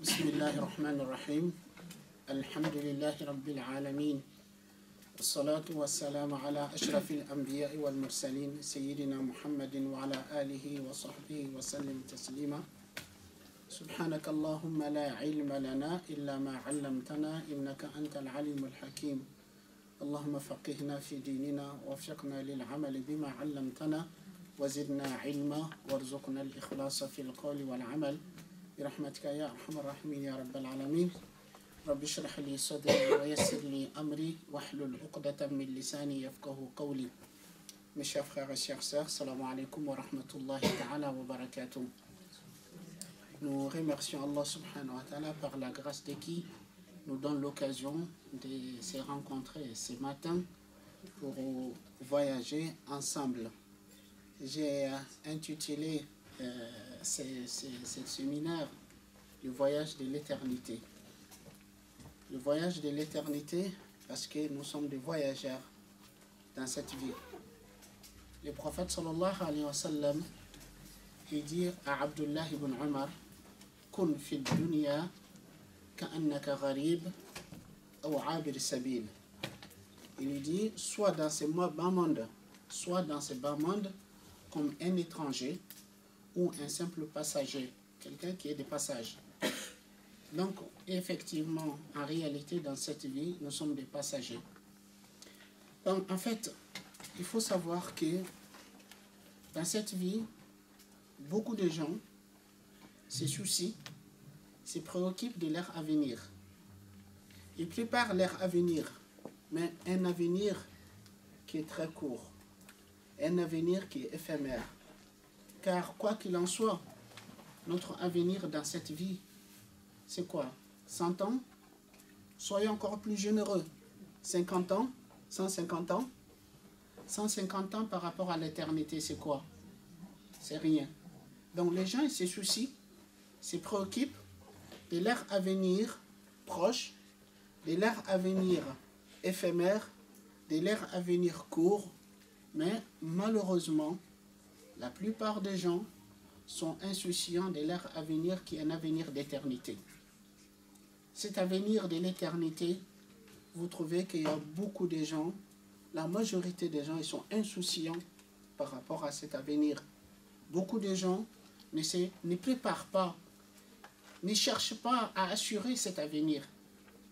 بسم الله الرحمن الرحيم الحمد لله رب العالمين والصلاة والسلام على أشرف الأنبياء والمرسلين سيدنا محمد وعلى آله وصحبه وسلم تسليما سبحانك اللهم لا علم لنا إلا ما علمتنا إنك أنت العليم الحكيم اللهم فقهنا في ديننا ووفقنا للعمل بما علمتنا وزدنا علما وارزقنا الإخلاص في القول والعمل برحمتك يا أرحم الراحمين يا رب العالمين رب اشرح لي صدري ويسر لي أمري واحلل عقدة من لساني يفقهوا قولي. Mes chers frères et chères sœurs, salam alaikum wa rahmatullahi ta'ala wa barakatuh. Nous remercions Allah subhanahu wa ta'ala par la grâce de qui nous donne l'occasion de se rencontrer ce matin pour voyager ensemble. J'ai intitulé ce séminaire le voyage de l'éternité. Le voyage de l'éternité parce que nous sommes des voyageurs dans cette vie. Le prophète sallallahu alayhi wa sallam il dit à Abdullah ibn Umar kun fi dunya ka'annaka gharib ou abir sabil. Il lui dit soit dans ce bas monde, soit dans ce bas monde comme un étranger ou un simple passager, quelqu'un qui est de passage. Donc, effectivement, en réalité, dans cette vie, nous sommes des passagers. Donc, en fait, il faut savoir que dans cette vie, beaucoup de gens se soucient, se préoccupent de leur avenir. Ils préparent leur avenir, mais un avenir qui est très court, un avenir qui est éphémère. Car quoi qu'il en soit, notre avenir dans cette vie, c'est quoi? 100 ans? Soyons encore plus généreux. 50 ans? 150 ans? 150 ans par rapport à l'éternité, c'est quoi? C'est rien. Donc les gens ils se soucient, se préoccupent de leur avenir proche, de leur avenir éphémère, de leur avenir court, mais malheureusement, la plupart des gens sont insouciants de leur avenir qui est un avenir d'éternité. Cet avenir de l'éternité, vous trouvez qu'il y a beaucoup de gens, la majorité des gens, ils sont insouciants par rapport à cet avenir. Beaucoup de gens ne préparent pas, ne cherchent pas à assurer cet avenir.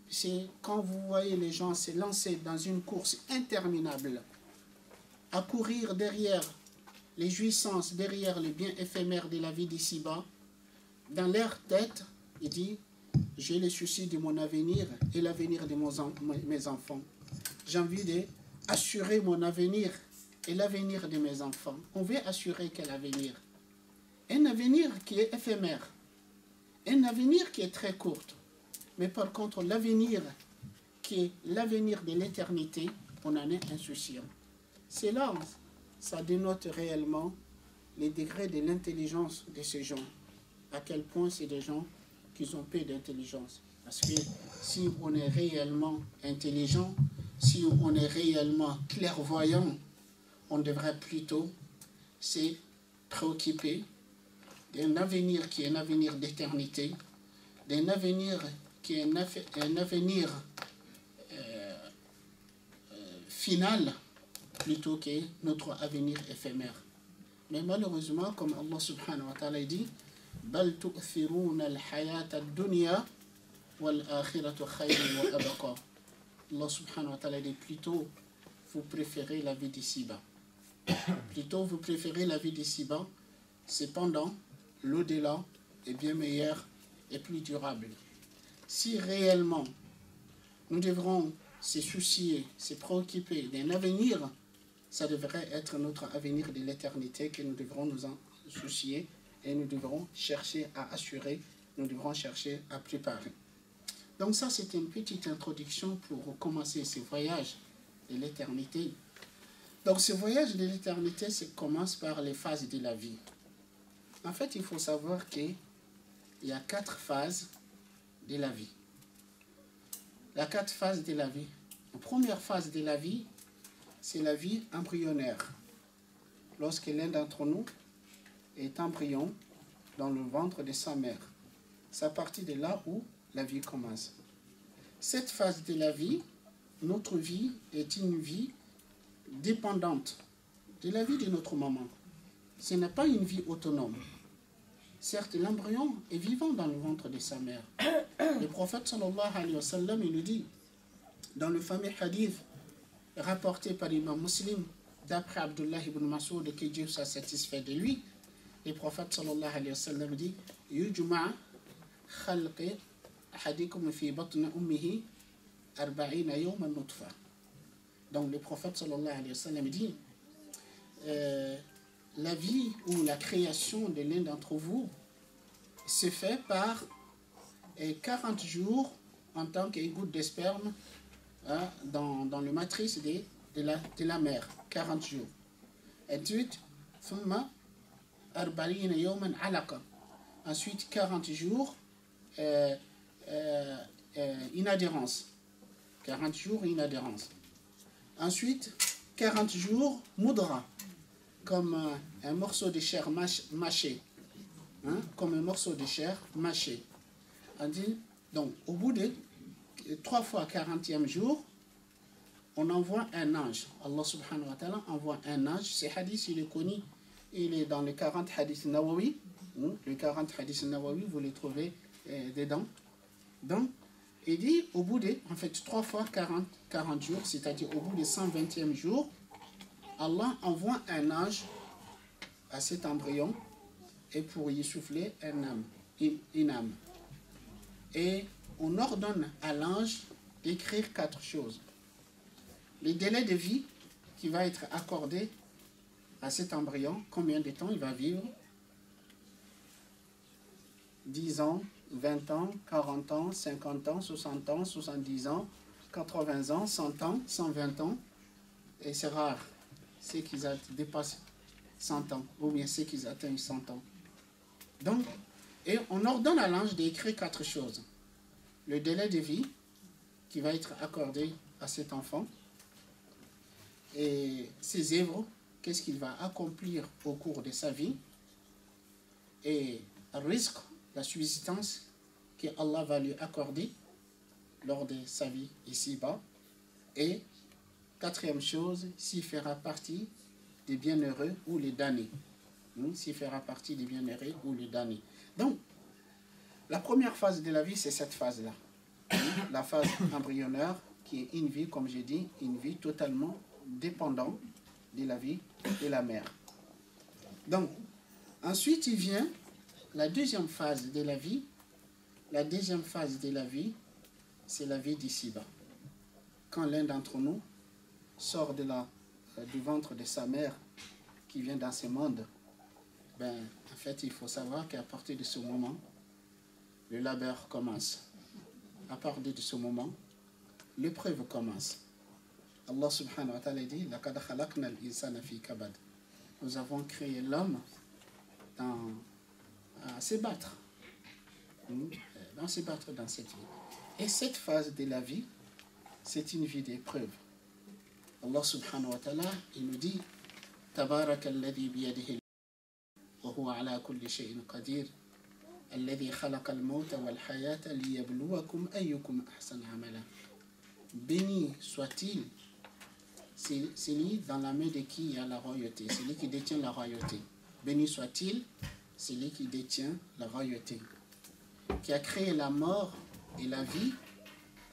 C'est quand vous voyez les gens se lancer dans une course interminable, à courir derrière les jouissances, derrière les biens éphémères de la vie d'ici-bas, dans leur tête, il dit, j'ai le souci de mon avenir et l'avenir de mes enfants. J'ai envie d'assurer mon avenir et l'avenir de mes enfants. On veut assurer quel avenir? Un avenir qui est éphémère, un avenir qui est très court. Mais par contre, l'avenir qui est l'avenir de l'éternité, on en est insouciant. C'est là ça dénote réellement les degrés de l'intelligence de ces gens. À quel point c'est des gens qui ont peu d'intelligence. Parce que si on est réellement intelligent, si on est réellement clairvoyant, on devrait plutôt se préoccuper d'un avenir qui est un avenir d'éternité, d'un avenir qui est un avenir final, plutôt que notre avenir éphémère. Mais malheureusement, comme Allah subhanahu wa ta'ala dit, بل تؤثرون الحياة الدنيا والآخرة خير وأبقى. Allah subhanahu wa ta'ala dit plutôt vous préférez la vie d'ici-bas. Plutôt vous préférez la vie d'ici-bas, cependant l'au-delà est bien meilleur et plus durable. Si réellement nous devrons se soucier, se préoccuper d'un avenir, ça devrait être notre avenir de l'éternité que nous devrons nous en soucier et nous devrons chercher à assurer, nous devrons chercher à préparer. Donc ça, c'est une petite introduction pour commencer ce voyage de l'éternité. Donc ce voyage de l'éternité, ça commence par les phases de la vie. En fait, il faut savoir qu'il y a 4 phases de la vie. La 4 phases de la vie. La première phase de la vie, c'est la vie embryonnaire. Lorsque l'un d'entre nous est embryon dans le ventre de sa mère. c'est à partir de là où la vie commence. Cette phase de la vie, notre vie est une vie dépendante de la vie de notre maman. Ce n'est pas une vie autonome. Certes, l'embryon est vivant dans le ventre de sa mère. Le prophète sallallahu alayhi wa sallam, il nous dit, dans le fameux hadith rapporté par l'imam Muslim, d'après Abdullah ibn Mas'ud, que Dieu soit satisfait de lui, le prophète sallallahu alayhi wa sallam dit, Yujma' khalqi ahadikum fi batni ummihi 40 yawman nutfa. Donc le prophète sallallahu alayhi wa sallam dit, la vie ou la création de l'un d'entre vous se fait par 40 jours en tant qu'une goutte de sperme dans le matrice de la mère. 40 jours. Ensuite, ensuite 40 jours inadhérence. 40 jours inadhérence. Ensuite, 40 jours moudra, comme un morceau de chair mâché. Comme un morceau de chair mâché. Donc, au bout de 3 fois 40e jour, on envoie un ange. Allah subhanahu wa ta'ala envoie un ange. Ce hadith, il est connu. Il est dans les 40 hadiths Nawawi. Les 40 hadiths Nawawi, vous les trouvez dedans. Donc, il dit, au bout de, 3 fois 40 jours, c'est-à-dire au bout de 120e jour, Allah envoie un ange à cet embryon et pour y souffler une âme. Et on ordonne à l'ange d'écrire 4 choses. Le délai de vie qui va être accordé à cet embryon, combien de temps il va vivre? 10 ans, 20 ans, 40 ans, 50 ans, 60 ans, 70 ans, 80 ans, 100 ans, 120 ans. Et c'est rare, ceux qui dépassent 100 ans, ou bien ceux qui atteignent 100 ans. Donc, et on ordonne à l'ange d'écrire 4 choses. Le délai de vie qui va être accordé à cet enfant, et ses œuvres, qu'est-ce qu'il va accomplir au cours de sa vie, et le risque, la subsistance que Allah va lui accorder lors de sa vie ici-bas, et 4e chose, s'il fera partie des bienheureux ou les damnés. S'il fera partie des bienheureux ou les damnés. Donc, la première phase de la vie, c'est cette phase-là. La phase embryonnaire, qui est une vie, comme j'ai dit, une vie totalement dépendante de la vie de la mère. Donc, ensuite, il vient la deuxième phase de la vie. La deuxième phase de la vie, c'est la vie d'ici-bas. Quand l'un d'entre nous sort du ventre de sa mère qui vient dans ce monde, en fait, il faut savoir qu'à partir de ce moment, le labeur commence. À partir de ce moment, l'épreuve commence. Allah subhanahu wa ta'ala dit, لَقَدْ خَلَقْنَا الْإِنسَانَ فِي كَبَدٍ. Nous avons créé l'homme à se battre. Dans se battre dans cette vie. Et cette phase de la vie, c'est une vie d'épreuve. Allah subhanahu wa ta'ala, il nous dit, تَبَارَكَ الَّذِي بِيَدِهِ وهو على كل شيء قدير الذي خلق الموت والحياة ليبلوكم أيكم أحسن عملا. Béni soit-il celui dans la main de qui il y a la royauté, celui qui détient la royauté. Béni soit-il celui qui détient la royauté, qui a créé la mort et la vie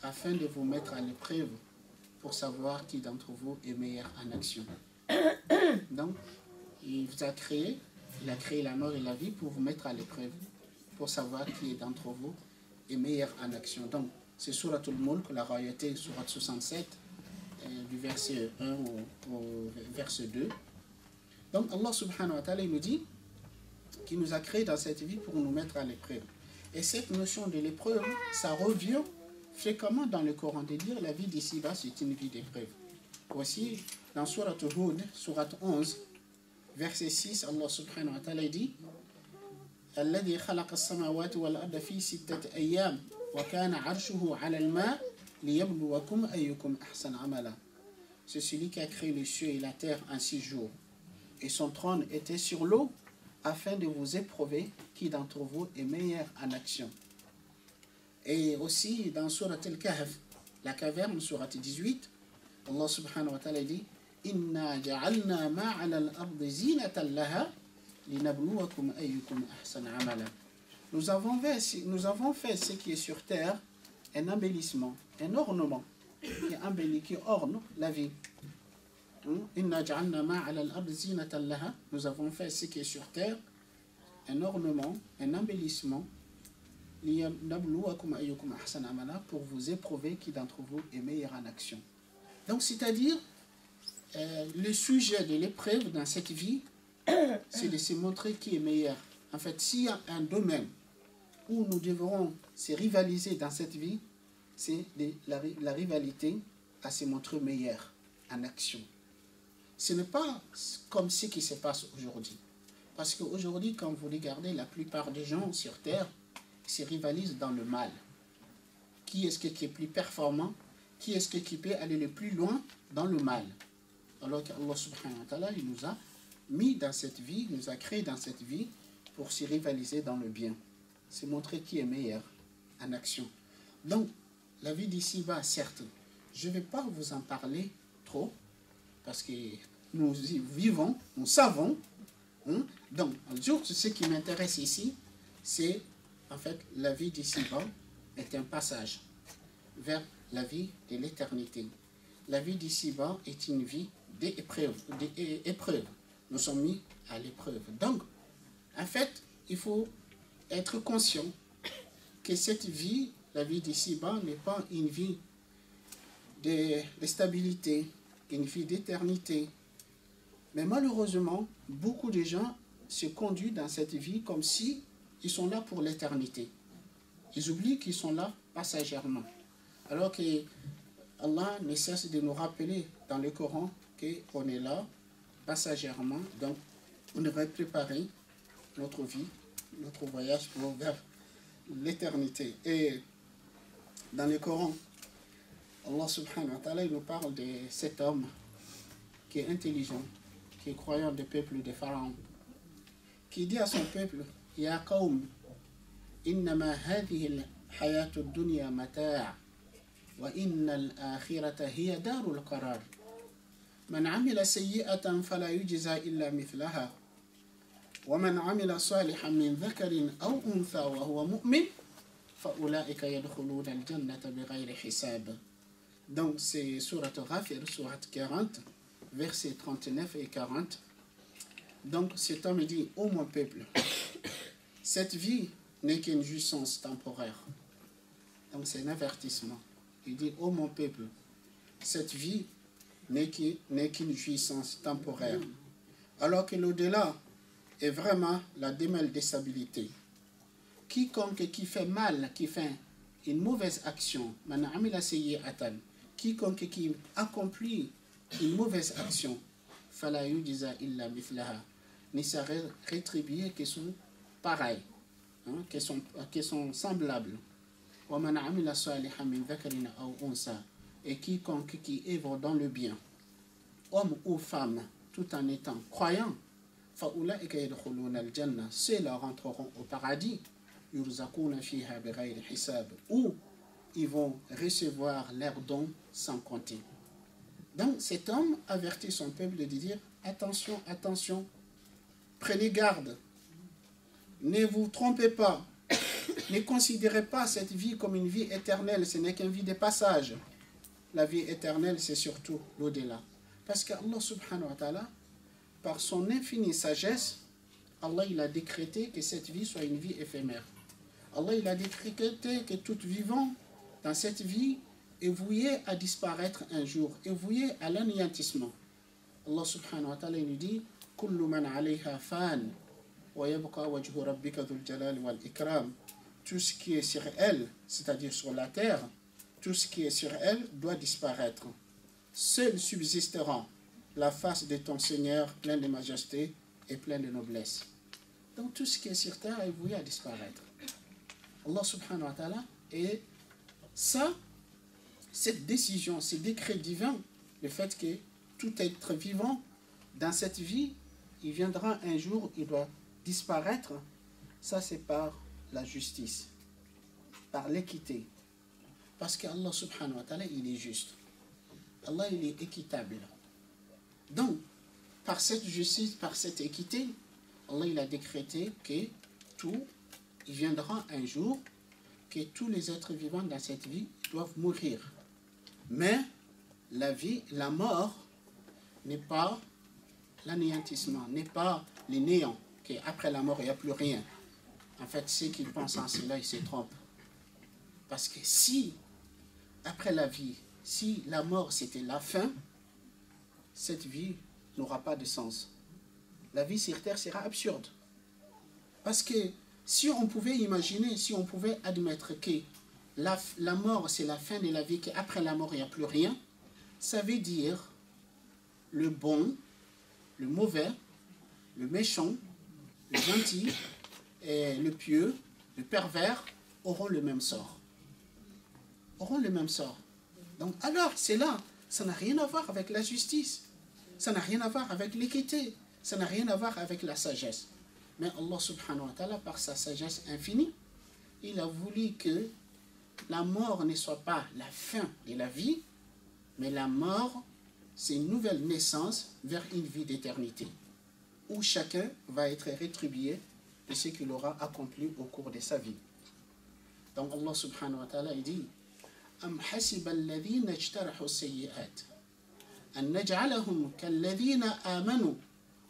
afin de vous mettre à l'épreuve pour savoir qui d'entre vous est meilleur en action. Donc, il vous a créé, il a créé la mort et la vie pour vous mettre à l'épreuve, pour savoir qui d'entre vous est meilleur en action. Donc, c'est Suratul Mulk, la royauté, Surat 67, du verset 1 au verset 2. Donc, Allah subhanahu wa ta'ala, il nous dit qu'il nous a créé dans cette vie pour nous mettre à l'épreuve. Et cette notion de l'épreuve, ça revient fréquemment dans le Coran, de dire la vie d'ici-bas, c'est une vie d'épreuve. Voici, dans Surat Hud, Surat 11, verset 6, Allah subhanahu wa ta'ala dit الذي خلق السماوات والأرض في 6 أيام وكان عرشه على الماء ليبلوكم أيكم أحسن عملا. C'est celui qui a créé les cieux et la terre en 6 jours. Et son trône était sur l'eau afin de vous éprouver qui d'entre vous est meilleur en action. Et aussi dans Surat Al-Kahf, la caverne, Surat 18, Allah subhanahu wa ta'ala dit Inna ja'alna ma'ala al-ardi zinatan laha linabluwakum ayyukum ahsana amala. Nous avons fait ce qui est sur terre un embellissement, un ornement qui embellit, qui orne la vie. Inna ja'alna ma'ala al-ardi zinatan laha. Nous avons fait ce qui est sur terre un ornement, un embellissement pour vous éprouver qui d'entre vous est meilleur en action. Donc, c'est-à-dire, le sujet de l'épreuve dans cette vie, c'est de se montrer qui est meilleur. En fait, s'il y a un domaine où nous devrons se rivaliser dans cette vie, c'est la rivalité à se montrer meilleur en action. Ce n'est pas comme ce qui se passe aujourd'hui. Parce qu'aujourd'hui, quand vous regardez, la plupart des gens sur Terre se rivalisent dans le mal. Qui est-ce qui est plus performant? Qui est-ce qui peut aller le plus loin dans le mal? Alors qu'Allah subhanahu wa ta'ala, il nous a mis dans cette vie, nous a créé dans cette vie pour se rivaliser dans le bien. C'est montrer qui est meilleur en action. Donc, la vie d'ici-bas, certes, je ne vais pas vous en parler trop, parce que nous y vivons, nous savons. Donc, ce qui m'intéresse ici, c'est en fait la vie d'ici-bas est un passage vers la vie de l'éternité. La vie d'ici-bas est une vie d'épreuve. Nous sommes mis à l'épreuve. Donc, en fait, il faut être conscient que cette vie, la vie d'ici-bas, n'est pas une vie de stabilité, une vie d'éternité. Mais malheureusement, beaucoup de gens se conduisent dans cette vie comme si ils sont là pour l'éternité. Ils oublient qu'ils sont là passagèrement. Alors que Allah ne cesse de nous rappeler dans le Coran qu'on est là passagèrement. Donc, on devrait préparer notre vie, notre voyage vers l'éternité. Et dans le Coran, Allah subhanahu wa ta'ala nous parle de cet homme qui est intelligent, qui est croyant du peuple de Pharaon, qui dit à son peuple, Ya qawm, innama hadhihi al-hayatu ad-dunya mata' wa inna al-akhirata hiya darul qarar. Man 'amila sayyi'atan fala yujza illa mithlaha wa man 'amila salihan min dhakarin aw untha wa huwa mu'min fa ulaika yadkhuluna al-jannata bighayri hisab. Donc c'est Surat Ghafir, Surat 40, versets 39 et 40. Donc cet homme dit, ô mon peuple, cette vie n'est qu'une jouissance temporaire. Donc c'est un avertissement. Il dit, ô mon peuple, cette vie n'est qu'une jouissance temporaire. Alors que l'au-delà est vraiment la demeure de stabilité. Quiconque qui fait mal, qui fait une mauvaise action, quiconque qui accomplit une mauvaise action, ne sera rétribué que sont pareils, qui sont semblables. Et quiconque qui œuvre dans le bien, homme ou femme, tout en étant croyant, ceux-là rentreront au paradis, où ils vont recevoir leurs dons sans compter. Donc cet homme avertit son peuple de dire, attention, attention, prenez garde, ne vous trompez pas, ne considérez pas cette vie comme une vie éternelle, ce n'est qu'une vie de passage. La vie éternelle, c'est surtout l'au-delà. Parce qu'Allah subhanahu wa ta'ala, par son infinie sagesse, Allah il a décrété que cette vie soit une vie éphémère. Allah il a décrété que tout vivant dans cette vie est voué à disparaître un jour, est voué à l'anéantissement. Allah subhanahu wa ta'ala nous dit Kullu man 'alayha fan wa yabqa wajhu rabbika dhul jalali wal ikram. Tout ce qui est sur elle, c'est-à-dire sur la terre, tout ce qui est sur elle doit disparaître. Seul subsistera la face de ton Seigneur plein de majesté et plein de noblesse. Donc tout ce qui est sur terre est voué à disparaître. Allah subhanahu wa ta'ala, et ça, cette décision, ce décret divin, le fait que tout être vivant dans cette vie, il viendra un jour, il doit disparaître, ça c'est par la justice. par l'équité. Parce qu'Allah subhanahu wa ta'ala, il est juste. Allah, il est équitable. Donc, par cette justice, par cette équité, Allah, il a décrété que il viendra un jour que tous les êtres vivants dans cette vie doivent mourir. Mais la mort n'est pas l'anéantissement, n'est pas le néant, qu'après la mort, il n'y a plus rien. En fait, ceux qui pensent en cela, ils se trompent. Parce que si, après la vie, si la mort c'était la fin, cette vie n'aura pas de sens. La vie sur terre sera absurde. Parce que si on pouvait imaginer, si on pouvait admettre que la mort c'est la fin de la vie, qu'après la mort il n'y a plus rien, ça veut dire le bon, le mauvais, le méchant, le gentil, et le pieux, le pervers auront le même sort. Auront le même sort. Donc alors, c'est là, ça n'a rien à voir avec la justice, ça n'a rien à voir avec l'équité, ça n'a rien à voir avec la sagesse. Mais Allah subhanahu wa ta'ala, par sa sagesse infinie, il a voulu que la mort ne soit pas la fin de la vie, mais la mort, c'est une nouvelle naissance vers une vie d'éternité, où chacun va être rétribué de ce qu'il aura accompli au cours de sa vie. Donc Allah subhanahu wa ta'ala, il dit أم حسب الذين اجترحوا السيئات أن نجعلهم كالذين آمنوا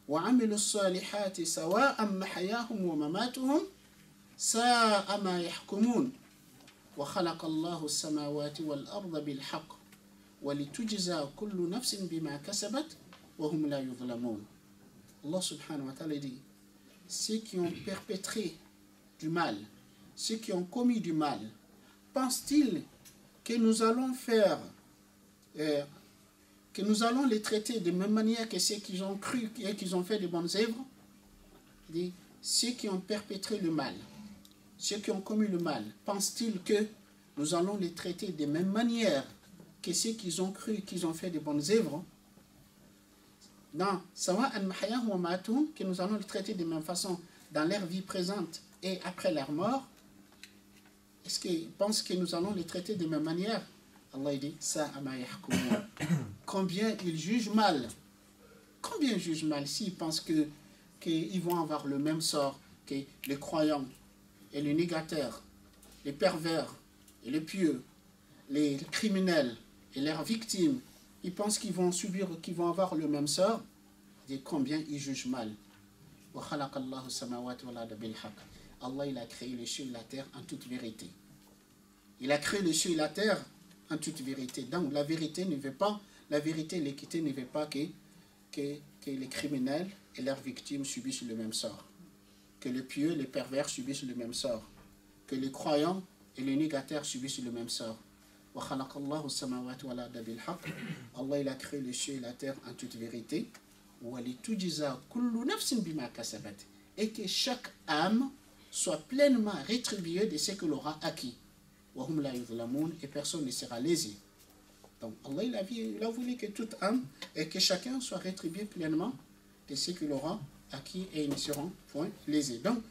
وعملوا الصالحات سواء محياهم ومماتهم ساء ما يحكمون وخلق الله السماوات والأرض بالحق ولتجزى كل نفس بما كسبت وهم لا يظلمون. Allah subhanahu wa ta'ala dit, ceux qui ont perpétré du mal, ceux qui ont commis du mal, pensent-ils que nous allons que nous allons les traiter de même manière que ceux qui ont cru et qui ont fait de bonnes œuvres? Dit, ceux qui ont perpétré le mal, ceux qui ont commis le mal, pensent-ils que nous allons les traiter de même manière que ceux qui ont cru, qui ont fait de bonnes œuvres? Non, que nous allons les traiter de même façon dans leur vie présente et après leur mort? Est-ce qu'ils pensent que nous allons les traiter de même manière? Allah dit, combien ils jugent mal. Combien ils jugent mal s'ils pensent qu'ils vont avoir le même sort que les croyants et les négateurs, les pervers et les pieux, les criminels et leurs victimes. Ils pensent qu'ils vont avoir le même sort. Et combien ils jugent mal. Allah, il a créé les cieux et la terre en toute vérité. Il a créé les cieux et la terre en toute vérité. Donc la vérité, l'équité ne veut pas que les criminels et leurs victimes subissent le même sort. Que les pieux, les pervers subissent le même sort. Que les croyants et les négateurs subissent le même sort. Allah, il a créé les cieux et la terre en toute vérité. Et que chaque âme soit pleinement rétribuée de ce qu'elle aura acquis. Et personne ne sera lésé. Donc Allah, il a voulu que toute âme et que chacun soit rétribué pleinement de ce qu'il aura acquis et ils ne seront point lésés. Donc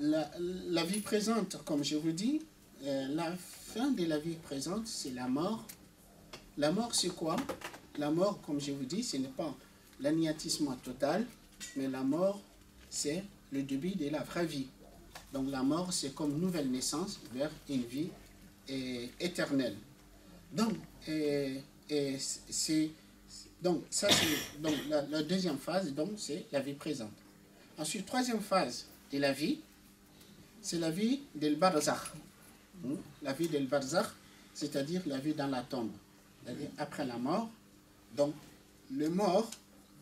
la vie présente, comme je vous dis, la fin de la vie présente, c'est la mort. La mort, c'est quoi? La mort, comme je vous dis, ce n'est pas l'anéantissement total, mais la mort, c'est le début de la vraie vie. Donc la mort, c'est comme nouvelle naissance vers une vie éternelle. Donc, ça, c'est donc la deuxième phase, donc c'est la vie présente. Ensuite, troisième phase de la vie, c'est la vie del barzakh. La vie del barzakh, c'est-à-dire la vie dans la tombe, c'est-à-dire après la mort. Donc, les morts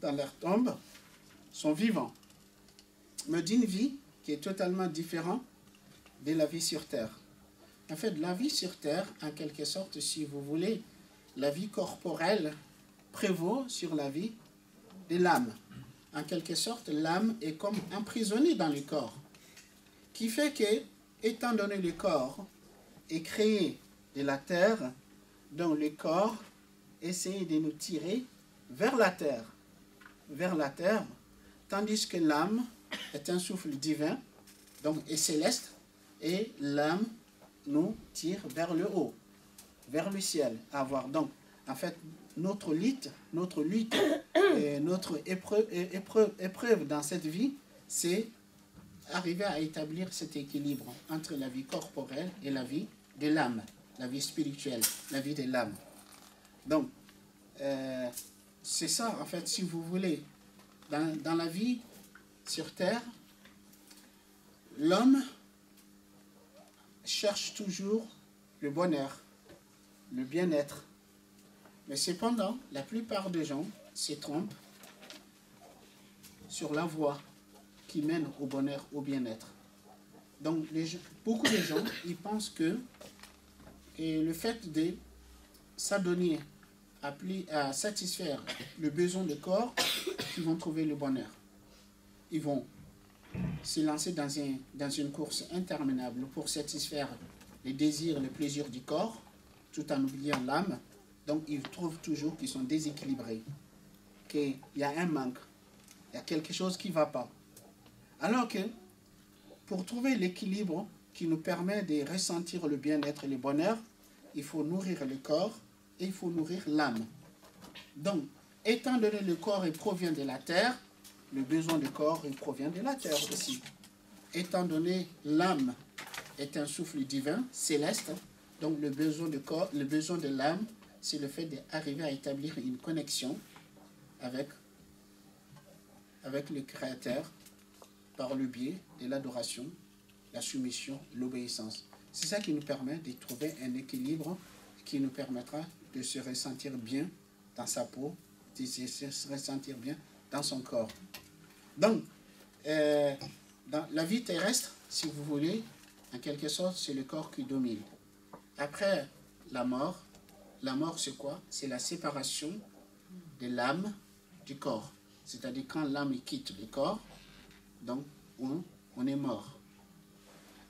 dans leur tombe sont vivants, mais d'une vie qui est totalement différente de la vie sur terre. En fait, la vie sur terre, en quelque sorte, si vous voulez, la vie corporelle prévaut sur la vie de l'âme. En quelque sorte, l'âme est comme emprisonnée dans le corps, qui fait que, étant donné le corps est créé de la terre, donc le corps essaie de nous tirer vers la terre, tandis que l'âme est un souffle divin donc est céleste, et l'âme nous tire vers le haut, vers le ciel, à voir. Donc, en fait, notre lutte et notre épreuve dans cette vie, c'est arriver à établir cet équilibre entre la vie corporelle et la vie de l'âme, la vie spirituelle, la vie de l'âme. Donc, c'est ça, en fait, si vous voulez, dans la vie sur Terre, l'homme cherche toujours le bonheur, le bien-être. Mais cependant, la plupart des gens se trompent sur la voie qui mène au bonheur, au bien-être. Donc, beaucoup de gens, ils pensent que le fait de s'adonner à satisfaire le besoin du corps, ils vont trouver le bonheur. Ils vont se lancer dans une course interminable pour satisfaire les désirs, les plaisirs du corps, tout en oubliant l'âme. Donc, ils trouvent toujours qu'ils sont déséquilibrés, qu'il y a un manque, il y a quelque chose qui ne va pas. Alors que, pour trouver l'équilibre qui nous permet de ressentir le bien-être et le bonheur, il faut nourrir le corps et il faut nourrir l'âme. Donc, étant donné que le corps provient de la terre, le besoin du corps il provient de la terre aussi. Étant donné l'âme est un souffle divin, céleste, donc le besoin du corps, le besoin de l'âme, c'est le fait d'arriver à établir une connexion avec le Créateur par le biais de l'adoration, la soumission, l'obéissance. C'est ça qui nous permet de trouver un équilibre qui nous permettra de se ressentir bien dans sa peau, de se ressentir bien dans son corps. Donc, dans la vie terrestre, si vous voulez, en quelque sorte, c'est le corps qui domine. Après la mort c'est quoi? C'est la séparation de l'âme du corps. C'est-à-dire quand l'âme quitte le corps, donc on est mort.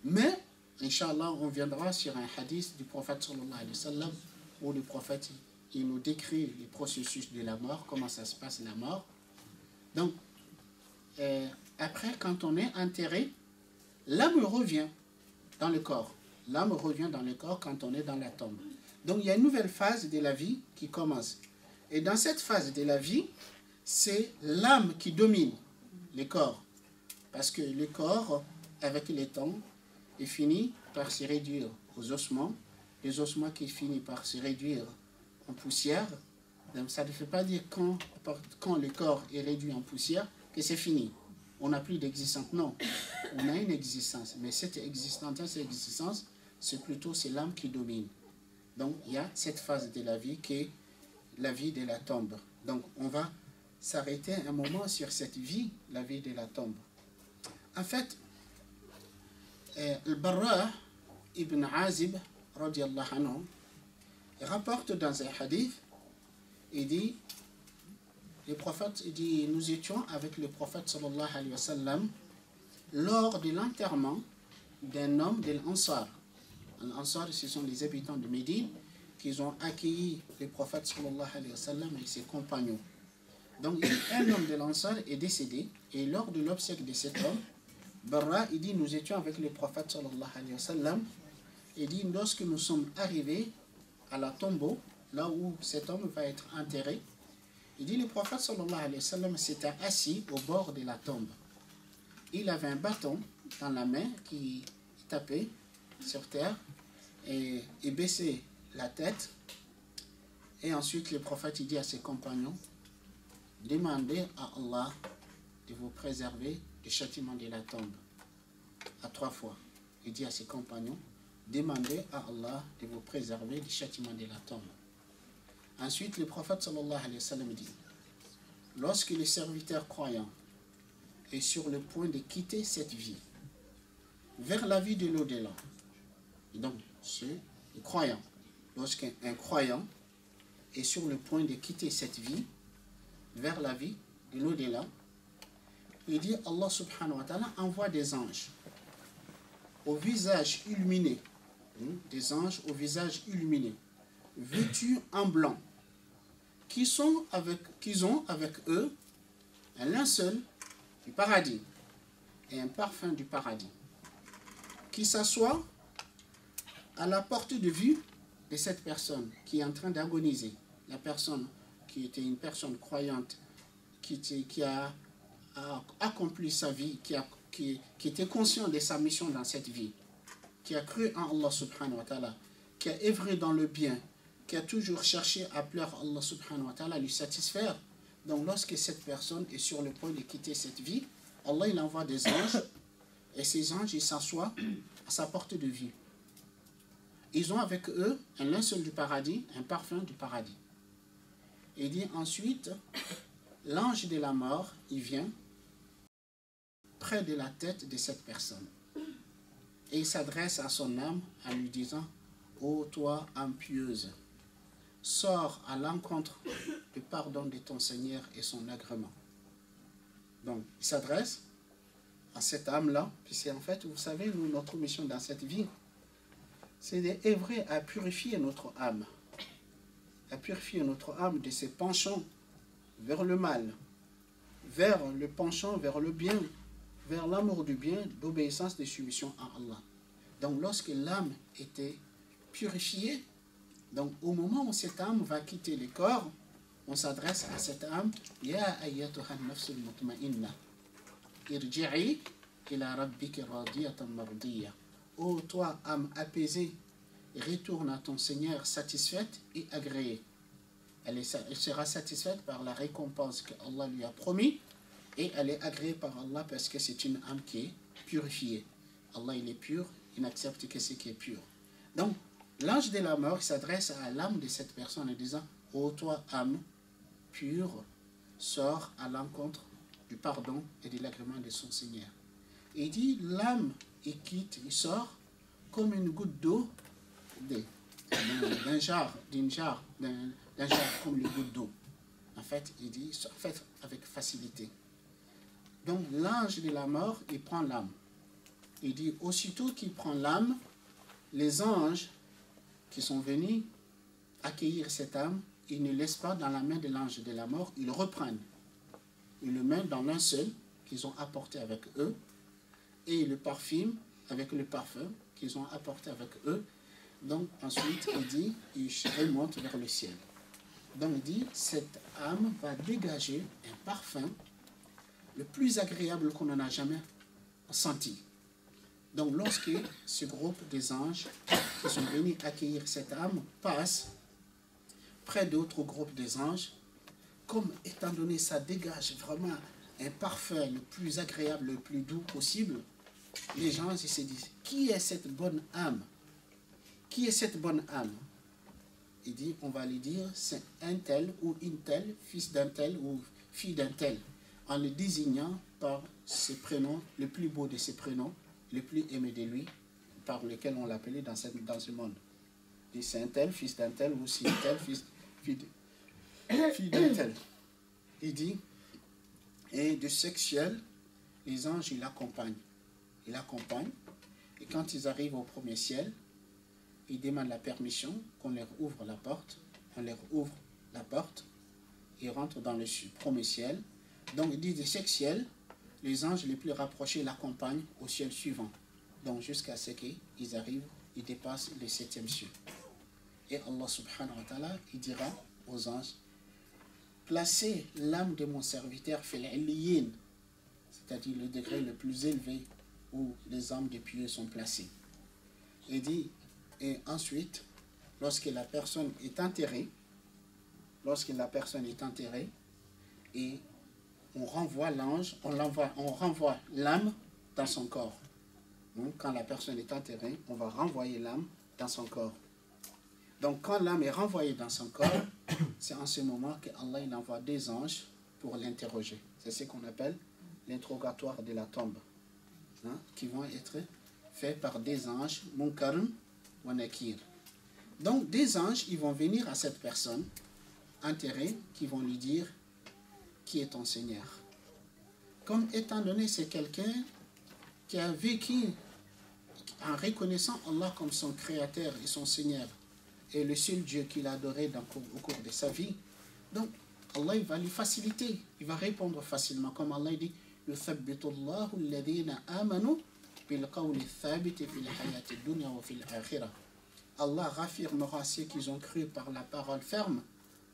Mais, Inch'Allah, on viendra sur un hadith du prophète sallallahu alayhi wa sallam, où le prophète il nous décrit le processus de la mort, comment ça se passe la mort. Donc, après, quand on est enterré, l'âme revient dans le corps. L'âme revient dans le corps quand on est dans la tombe. Donc, il y a une nouvelle phase de la vie qui commence. Et dans cette phase de la vie, c'est l'âme qui domine le corps. Parce que le corps, avec le temps, il finit par se réduire aux ossements. Les ossements qui finissent par se réduire en poussière. Donc, ça ne fait pas dire quand le corps est réduit en poussière que c'est fini. On n'a plus d'existence. Non, on a une existence. Mais cette existence, c'est plutôt l'âme qui domine. Donc, il y a cette phase de la vie qui est la vie de la tombe. Donc, on va s'arrêter un moment sur cette vie, la vie de la tombe. En fait, Al-Barra ibn Azib, radiallahu anhu, rapporte dans un hadith, il dit, le prophète, il dit, nous étions avec le prophète sallallahu alayhi wa sallam lors de l'enterrement d'un homme de l'Ansar. L'Ansar, ce sont les habitants de Médine qui ont accueilli le prophète sallallahu alayhi wa sallam et ses compagnons. Donc, un homme de l'Ansar est décédé et lors de l'obsèque de cet homme, Barra, il dit, nous étions avec le prophète sallallahu alayhi wa sallam. Il dit, lorsque nous sommes arrivés à la tombeau, là où cet homme va être enterré, il dit, le prophète sallallahu alayhi wa sallam s'était assis au bord de la tombe. Il avait un bâton dans la main qui tapait sur terre et baissait la tête. Et ensuite, le prophète il dit à ses compagnons, demandez à Allah de vous préserver du châtiment de la tombe. À 3 fois. Il dit à ses compagnons, demandez à Allah de vous préserver du châtiment de la tombe. Ensuite, le prophète sallallahu alayhi wa sallam dit, lorsque le serviteur croyant est sur le point de quitter cette vie vers la vie de l'au-delà, donc c'est le croyant, lorsqu'un croyant est sur le point de quitter cette vie vers la vie de l'au-delà, il dit Allah subhanahu wa ta'ala envoie des anges au visage illuminé, des anges au visage illuminé, vêtus en blanc, qui ont avec eux un linceul du paradis et un parfum du paradis. qui s'assoit à la portée de vue de cette personne qui est en train d'agoniser. La personne qui était une personne croyante, qui a accompli sa vie, qui était conscient de sa mission dans cette vie, qui a cru en Allah subhanahu wa ta'ala, qui a œuvré dans le bien, qui a toujours cherché à plaire à Allah subhanahu wa ta'ala, lui satisfaire. Donc lorsque cette personne est sur le point de quitter cette vie, Allah il envoie des anges, et ces anges ils s'assoient à sa portée de vue. Ils ont avec eux un linceul du paradis, un parfum du paradis. Il dit ensuite, l'ange de la mort, il vient près de la tête de cette personne. Et il s'adresse à son âme en lui disant, ô toi, âme pieuse, sors à l'encontre du pardon de ton Seigneur et son agrément. Donc, il s'adresse à cette âme-là, puisque en fait, vous savez, nous, notre mission dans cette vie, c'est d'œuvrer à purifier notre âme. À purifier notre âme de ses penchants vers le mal, vers le penchant vers le bien, vers l'amour du bien, d'obéissance, de soumission à Allah. Donc lorsque l'âme était purifiée, donc au moment où cette âme va quitter le corps, on s'adresse à cette âme, Ya ayyatuha nafsul mutma'inna, irji'i ila rabbika radiyatan mardiya. Ô toi, âme apaisée, retourne à ton Seigneur satisfaite et agréée. Elle sera satisfaite par la récompense que Allah lui a promis et elle est agréée par Allah parce que c'est une âme qui est purifiée. Allah il est pur, il n'accepte que ce qui est pur. Donc, l'ange de la mort s'adresse à l'âme de cette personne en disant, ô toi, âme pure, sors à l'encontre du pardon et de l'agrément de son Seigneur. Et il dit, l'âme, il quitte, il sort comme une goutte d'eau d'un jar comme les gouttes d'eau. En fait, il dit, en fait, avec facilité. Donc, l'ange de la mort, il prend l'âme. Il dit, aussitôt qu'il prend l'âme, les anges qui sont venus accueillir cette âme, ils ne laissent pas dans la main de l'ange de la mort, ils le reprennent. Ils le mettent dans l'un seul qu'ils ont apporté avec eux et ils le parfument avec le parfum qu'ils ont apporté avec eux. Donc ensuite, il dit, il remonte vers le ciel. Donc il dit, cette âme va dégager un parfum le plus agréable qu'on n'en a jamais senti. Donc lorsque ce groupe des anges qui sont venus accueillir cette âme passe près d'autres groupes des anges, comme étant donné ça dégage vraiment un parfum le plus agréable, le plus doux possible, les gens ils se disent, qui est cette bonne âme? Qui est cette bonne âme? Il dit, on va lui dire, c'est un tel ou une telle, fils d'un tel ou fille d'un tel, en le désignant par ses prénoms, le plus beau de ses prénoms, le plus aimé de lui, par lequel on l'appelait dans ce monde. Il dit, c'est un tel, fils d'un tel, ou c'est un tel, fille d'un tel. Il dit, et de sexuel, les anges, ils l'accompagnent. Ils l'accompagnent, et quand ils arrivent au premier ciel, ils demandent la permission qu'on leur ouvre la porte. On leur ouvre la porte, ils rentrent dans le premier ciel. Donc, il dit de chaque ciel, les anges les plus rapprochés l'accompagnent au ciel suivant. Donc, jusqu'à ce qu'ils arrivent, ils dépassent le 7e ciel. Et Allah subhanahu wa ta'ala, il dira aux anges, placez l'âme de mon serviteur fil illiyin, c'est-à-dire le degré le plus élevé où les âmes des pieux sont placées. Il dit, et ensuite, lorsque la personne est enterrée, et on renvoie l'ange, on renvoie l'âme dans son corps. Donc, quand la personne est enterrée, on va renvoyer l'âme dans son corps. Donc, quand l'âme est renvoyée dans son corps, c'est en ce moment que Allah il envoie des anges pour l'interroger. C'est ce qu'on appelle l'interrogatoire de la tombe, hein, qui vont être faits par des anges, Munkarun wa Nakir. Donc, des anges, ils vont venir à cette personne enterrée, qui vont lui dire, qui est ton Seigneur? Comme étant donné, c'est quelqu'un qui a vécu en reconnaissant Allah comme son créateur et son Seigneur, et le seul Dieu qu'il a adoré au cours de sa vie. Donc, Allah il va lui faciliter, il va répondre facilement, comme Allah dit, يُثَبِّتُ اللَّهُ الَّذِينَ آمَنُوا بالقول الثابت في الحياة الدنيا وفي الآخرة. Allah raffirmera ceux qui ont cru par la parole ferme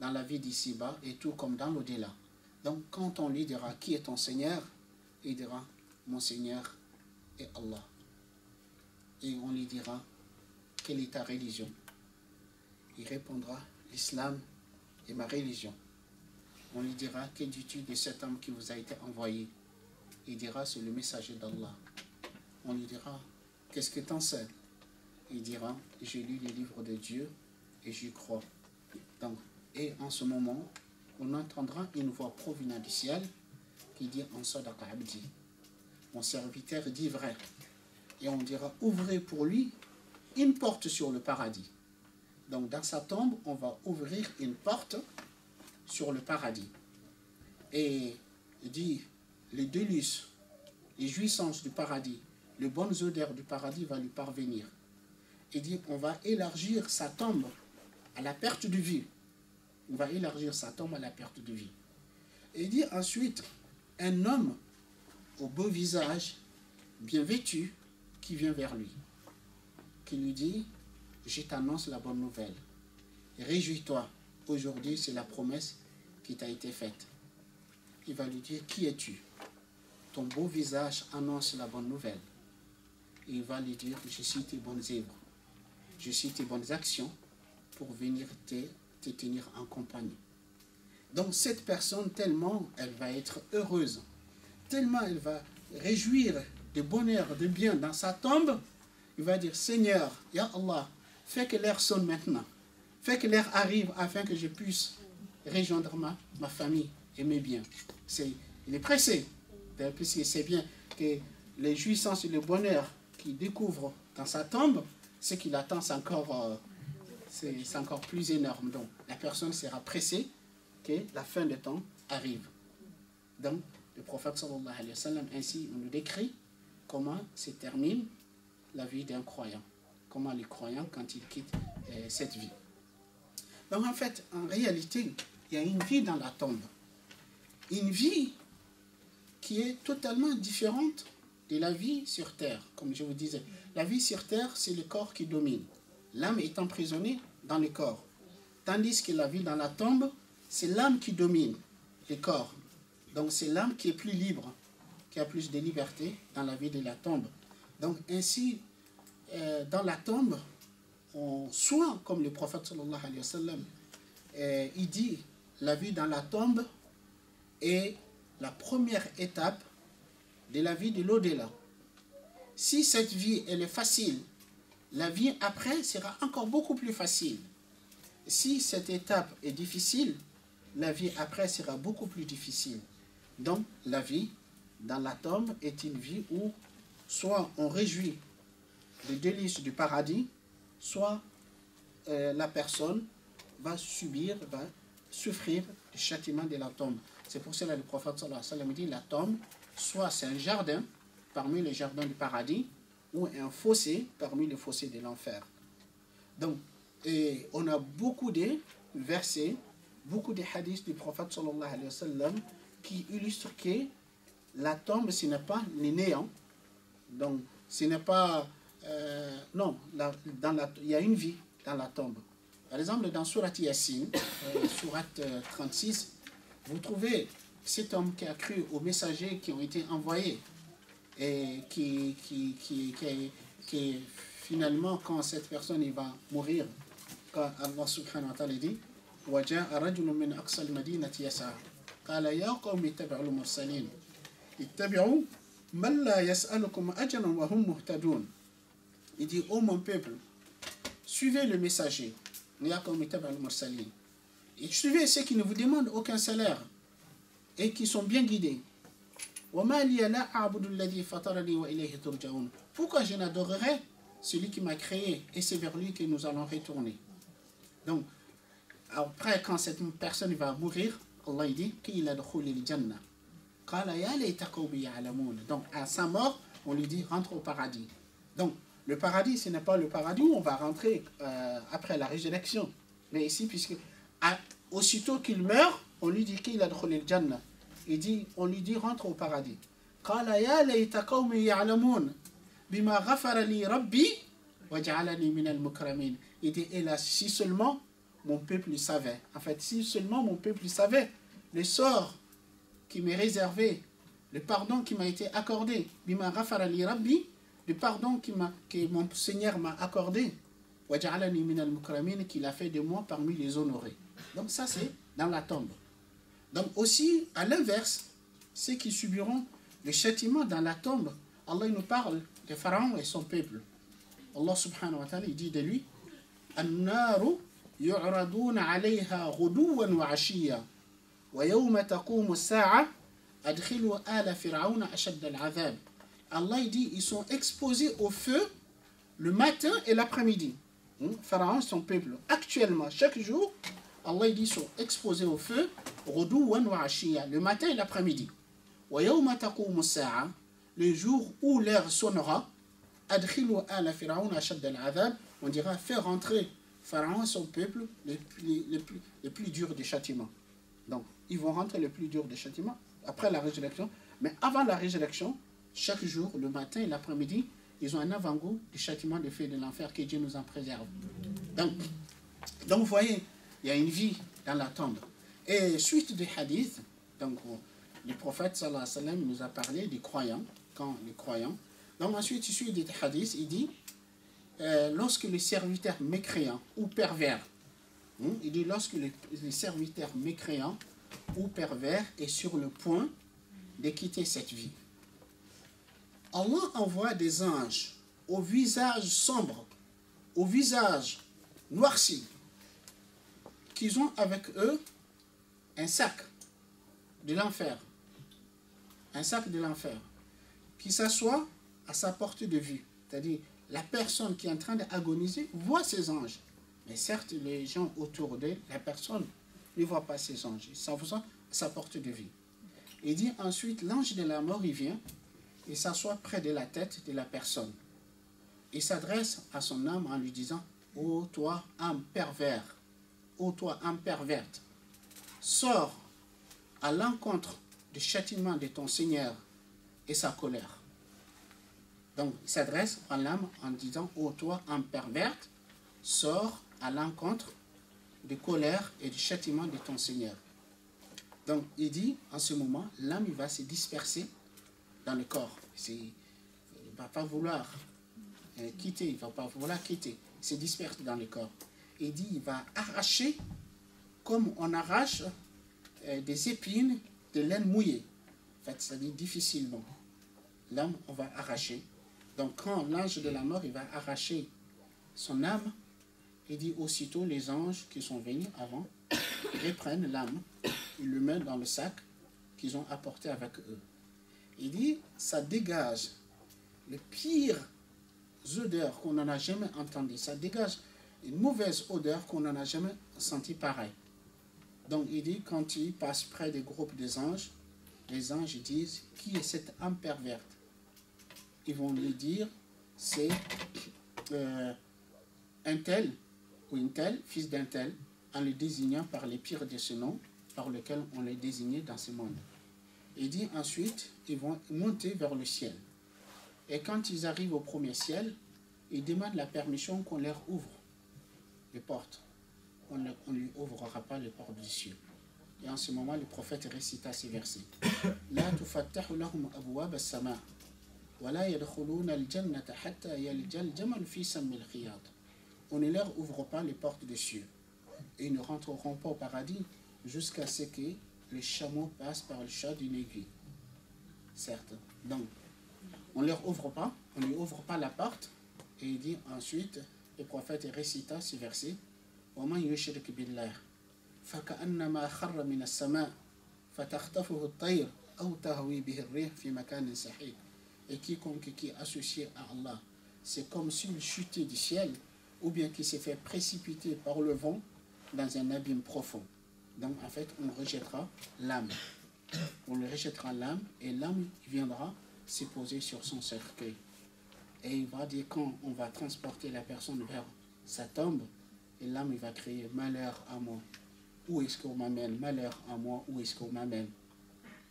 dans la vie d'ici-bas et tout comme dans l'au-delà. Donc quand on lui dira qui est ton Seigneur, il dira mon Seigneur est Allah. Et on lui dira quelle est ta religion. Il répondra l'islam est ma religion. On lui dira que dis-tu de cet homme qui vous a été envoyé. Il dira c'est le messager d'Allah. On lui dira qu'est-ce que tu en sais. Il dira j'ai lu les livres de Dieu et j'y crois. Donc, et en ce moment on entendra une voix provenant du ciel qui dit en sadaqa abdi, mon serviteur dit vrai. Et on dira ouvrez pour lui une porte sur le paradis. Donc dans sa tombe on va ouvrir une porte sur le paradis. Et il dit les délices, les jouissances du paradis, les bonnes odeurs du paradis va lui parvenir. Il dit on va élargir sa tombe à la perte de vue. On va élargir sa tombe à la perte de vue. Et il dit ensuite un homme au beau visage, bien vêtu, qui vient vers lui, qui lui dit je t'annonce la bonne nouvelle. Réjouis-toi, aujourd'hui c'est la promesse qui t'a été faite. Il va lui dire qui es-tu? Ton beau visage annonce la bonne nouvelle. Et il va lui dire je suis tes bonnes œuvres, je suis tes bonnes actions pour venir te tenir en compagnie. Donc cette personne, tellement elle va être heureuse, tellement elle va réjouir de bonheur, de bien dans sa tombe, il va dire Seigneur, Ya Allah, fais que l'heure sonne maintenant, fais que l'heure arrive afin que je puisse rejoindre ma famille et mes biens. Il est pressé, puisqu'il sait bien que les jouissances et le bonheur qu'il découvre dans sa tombe, ce qu'il attend, c'est encore plus énorme. Donc la personne sera pressée que la fin du temps arrive. Donc le prophète sallallahu alayhi wa sallam ainsi nous décrit comment se termine la vie d'un croyant, comment les croyants quand ils quittent cette vie. Donc en fait, en réalité, il y a une vie dans la tombe, une vie qui est totalement différente de la vie sur terre. Comme je vous disais, la vie sur terre, c'est le corps qui domine. L'âme est emprisonnée dans le corps. Tandis que la vie dans la tombe, c'est l'âme qui domine le corps. Donc c'est l'âme qui est plus libre, qui a plus de liberté dans la vie de la tombe. Donc ainsi, dans la tombe, soit comme le prophète sallallahu alayhi wa sallam, il dit, la vie dans la tombe est la première étape de la vie de l'au-delà. Si cette vie elle est facile, la vie après sera encore beaucoup plus facile. Si cette étape est difficile, la vie après sera beaucoup plus difficile. Donc la vie dans la tombe est une vie où soit on réjouit des délices du paradis, soit la personne va souffrir du châtiment de la tombe. C'est pour cela que le prophète sallallahu alayhi wa sallam dit la tombe, soit c'est un jardin parmi les jardins du paradis, ou un fossé parmi les fossés de l'enfer. Donc, on a beaucoup de versets, beaucoup de hadiths du prophète sallallahu alayhi wa sallam qui illustrent que la tombe, ce n'est pas le néant. Donc, ce n'est pas... non, il y a une vie dans la tombe. Par exemple, dans Surat Yasin, Surat 36, vous trouvez cet homme qui a cru aux messagers qui ont été envoyés et qui finalement, quand cette personne il va mourir, quand Allah subhanahu wa ta'ala dit وَجَاءَ رَجُلٌ مِّنْ أَقْصَى الْمَدِينَةِ يَسْعَىٰ قَالَ يَا قَوْمِ اتَّبِعُوا الْمُرْسَلِينَ اتَّبِعُوا مَنْ لَا يَسْأَلُكُمْ أَجْرًا وَهُمْ مُهْتَدُونَ. Il dit, ô mon peuple, suivez le messager, يَا قَوْمِ اتَّبِعُوا الْمُرْسَلِينَ, et suivez ceux qui ne vous demandent aucun salaire et qui sont bien guidés. وَمَا لِيَ لَا أَعْبُدُ الَّذِي فَطَرَنِي وَإِلَيْهِ تُرْجَعُونَ. Pourquoi je n'adorerai celui qui m'a créé et c'est vers lui que nous allons retourner. Donc, après, quand cette personne va mourir, Allah dit qu'il a adkhuli al-jannah. Qala ya layta qawmi ya'lamun. Donc, à sa mort, on lui dit rentre au paradis. Donc, le paradis, ce n'est pas le paradis où on va rentrer après la résurrection. Mais ici, puisque aussitôt qu'il meurt, on lui dit qu'il a adkhuli al-jannah. On lui dit rentre au paradis. Qala ya layta qawmi ya'lamun. Bima ghafara li rabbi wa ja'alani min al-mukramin. Il dit, hélas, si seulement mon peuple savait, en fait, si seulement mon peuple savait le sort qui m'est réservé, le pardon qui m'a été accordé, bima ghafara li rabbi, le pardon que mon Seigneur m'a accordé, wa ja'alani min al-mukramin, qu'il a fait de moi parmi les honorés. Donc ça c'est dans la tombe. Donc aussi, à l'inverse, ceux qui subiront le châtiment dans la tombe, Allah nous parle de Pharaon et son peuple. Allah subhanahu wa ta'ala, il dit de lui, An-naru yu'raduna 'alayha ghuduwan wa 'ashiyya wa yawma taqumu as-sa'a adkhilu ala fir'auna ashadda al-'adhab. Allah il dit, ils sont exposés au feu le matin et l'après-midi. Pharaon et son peuple, actuellement, chaque jour, Allah dit, sont exposés au feu le matin et l'après-midi. Le jour où l'heure sonnera, on dira faire rentrer Pharaon et son peuple le plus dur des châtiments. Donc, ils vont rentrer le plus dur des châtiments après la résurrection. Mais avant la résurrection, chaque jour, le matin et l'après-midi, ils ont un avant-goût du châtiment de feu de l'enfer, que Dieu nous en préserve. Donc vous voyez, il y a une vie dans la tombe. Et suite des hadiths, donc le prophète sallallahu alayhi wa sallam nous a parlé des croyants, quand les croyants. Donc ensuite, suite des hadiths, il dit, lorsque les serviteurs mécréants ou pervers, il dit lorsque les serviteurs mécréants ou pervers est sur le point de quitter cette vie, Allah envoie des anges au visage sombre, au visage noirci, qu'ils ont avec eux un sac de l'enfer, qui s'assoit à sa portée de vue. C'est-à-dire, la personne qui est en train d'agoniser voit ces anges. Mais certes, les gens autour d'elle, la personne ne voit pas ces anges. Ils s'assoient à sa portée de vue. Il dit ensuite, l'ange de la mort, il vient, il s'assoit près de la tête de la personne. Il s'adresse à son âme en lui disant, ô toi, âme pervers, ô toi, âme perverte, sors à l'encontre du châtiment de ton Seigneur et sa colère. Donc, il s'adresse à l'âme en disant, ô toi, âme perverte, sors à l'encontre de colère et du châtiment de ton Seigneur. Donc, il dit, en ce moment, l'âme va se disperser dans le corps. Il ne va pas vouloir quitter, il ne va pas vouloir quitter. Il se disperse dans le corps. Il dit, il va arracher, comme on arrache des épines de laine mouillée. En fait, c'est-à-dire difficilement. L'âme, on va arracher. Donc, quand l'ange de la mort, il va arracher son âme, il dit aussitôt les anges qui sont venus avant reprennent l'âme, ils le mettent dans le sac qu'ils ont apporté avec eux. Il dit, ça dégage les pires odeurs qu'on n'en a jamais entendues. Ça dégage une mauvaise odeur qu'on n'en a jamais senti pareil. Donc il dit, quand il passe près des groupes des anges, les anges disent, qui est cette âme perverte? Ils vont lui dire, c'est un tel ou une telle, fils d'un tel, en le désignant par les pires de ce nom, par lequel on les désignait dans ce monde. Il dit ensuite, ils vont monter vers le ciel. Et quand ils arrivent au premier ciel, ils demandent la permission qu'on leur ouvre les portes. On ne lui ouvrira pas les portes du ciel. Et en ce moment, le prophète récita ces versets. La tufattahu lahum abwab as-sama wa la yadkhuluna al-jannata hatta yalja al-jamal fi sammi al-khiyat. On ne leur ouvre pas les portes des cieux. Et ils ne rentreront pas au paradis jusqu'à ce que le chameau passe par le chat d'une aiguille. Certes. Donc, on ne leur ouvre pas, on ne lui ouvre pas la porte. Et il dit ensuite, le prophète récita ce verset, وَمَنْ يُشْرِكْ بِاللَّهِ فَكَأَنَّمَا خَرَّ مِنَ السَّمَاءِ فَتَخْطَفُهُ الطَّيْرُ أَوْ تَهْوِي بِهِ الرِّيحُ فِي مَكَانٍ سَحِيقٍ. Et quiconque qui est associé à Allah, c'est comme s'il chutait du ciel, ou bien qui s'est fait précipiter par le vent dans un abîme profond. Donc en fait, on rejettera l'âme. On le rejettera l'âme, et l'âme viendra se poser sur son cercueil. Et il va dire, quand on va transporter la personne vers sa tombe, et l'âme il va crier, malheur à moi, où est-ce qu'on m'amène? Malheur à moi, où est-ce qu'on m'amène?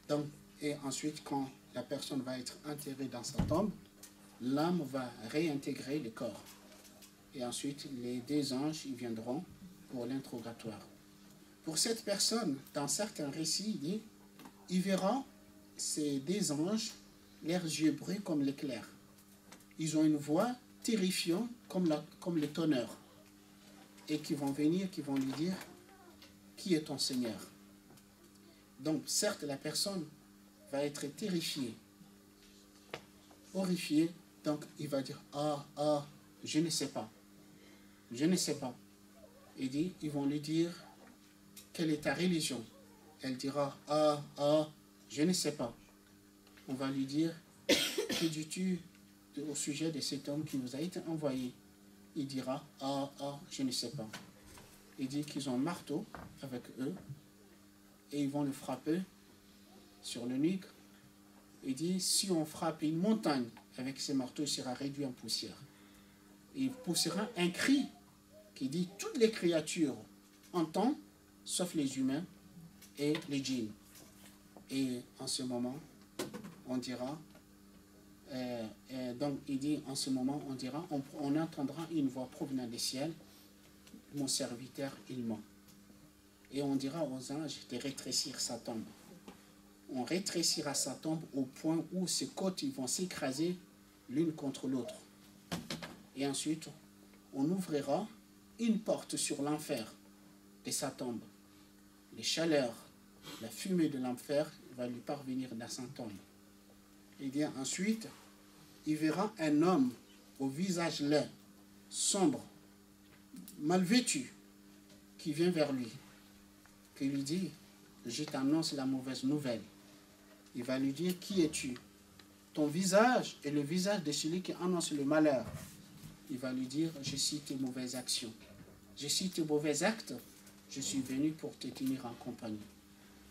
Donc, et ensuite, quand la personne va être enterrée dans sa tombe, l'âme va réintégrer le corps. Et ensuite, les deux anges, ils viendront pour l'interrogatoire. Pour cette personne, dans certains récits, il dit, il verra ces deux anges, leurs yeux brillent comme l'éclair. Ils ont une voix terrifiante comme le tonnerre. Et qui vont venir, qui vont lui dire, qui est ton Seigneur? Donc, certes, la personne va être terrifiée, horrifiée. Donc, il va dire, je ne sais pas. Je ne sais pas. Il dit, ils vont lui dire, quelle est ta religion? Elle dira, je ne sais pas. On va lui dire, que dis-tu au sujet de cet homme qui nous a été envoyé? Il dira, je ne sais pas. Il dit qu'ils ont un marteau avec eux et ils vont le frapper sur le nuque. Il dit, si on frappe une montagne avec ces marteaux, il sera réduit en poussière. Et il poussera un cri qui dit, toutes les créatures entendent, sauf les humains et les djinns. Et en ce moment, on dira, donc il dit, en ce moment, on dira, on entendra une voix provenant des ciels, mon serviteur, il ment. Et on dira aux anges de rétrécir sa tombe. On rétrécira sa tombe au point où ses côtes ils vont s'écraser l'une contre l'autre. Et ensuite, on ouvrira une porte sur l'enfer de sa tombe. Les chaleurs, la fumée de l'enfer va lui parvenir dans sa tombe. Et bien ensuite, il verra un homme au visage laid, sombre, mal vêtu, qui vient vers lui, qui lui dit, je t'annonce la mauvaise nouvelle. Il va lui dire, qui es-tu? Ton visage est le visage de celui qui annonce le malheur. Il va lui dire, je suis tes mauvaises actions. Je suis tes mauvais actes, je suis venu pour te tenir en compagnie.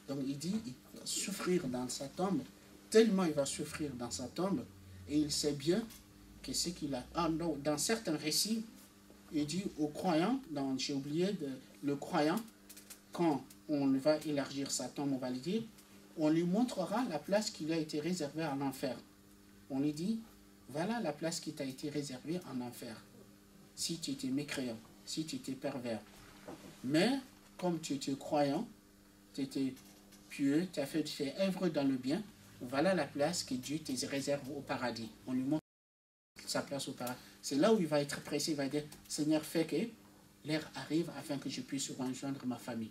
Donc il dit, il va souffrir dans sa tombe, tellement il va souffrir dans sa tombe, et il sait bien que ce qu'il a... dans certains récits, il dit aux croyants, j'ai oublié, le croyant, quand on va élargir sa tombe, on va lui dire, on lui montrera la place qui lui a été réservée en enfer. On lui dit, voilà la place qui t'a été réservée en enfer. Si tu étais mécréant, si tu étais pervers. Mais, comme tu étais croyant, tu étais pieux, tu as fait œuvre dans le bien, voilà la place que Dieu te réserve au paradis. On lui montre sa place au paradis. C'est là où il va être pressé, il va dire, Seigneur, fais que l'heure arrive afin que je puisse rejoindre ma famille.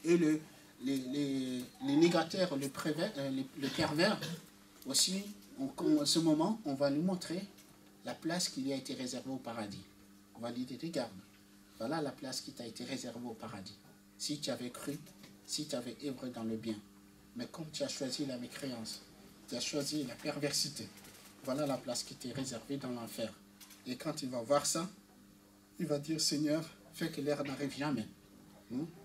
Et les négataires, le pervers, aussi, en ce moment, on va lui montrer la place qui lui a été réservée au paradis. On va lui dire, regarde, voilà la place qui t'a été réservée au paradis. Si tu avais cru, si tu avais œuvré dans le bien. Mais comme tu as choisi la mécréance, tu as choisi la perversité, voilà la place qui t'est réservée dans l'enfer. Et quand il va voir ça, il va dire, Seigneur, fais que l'heure n'arrive jamais.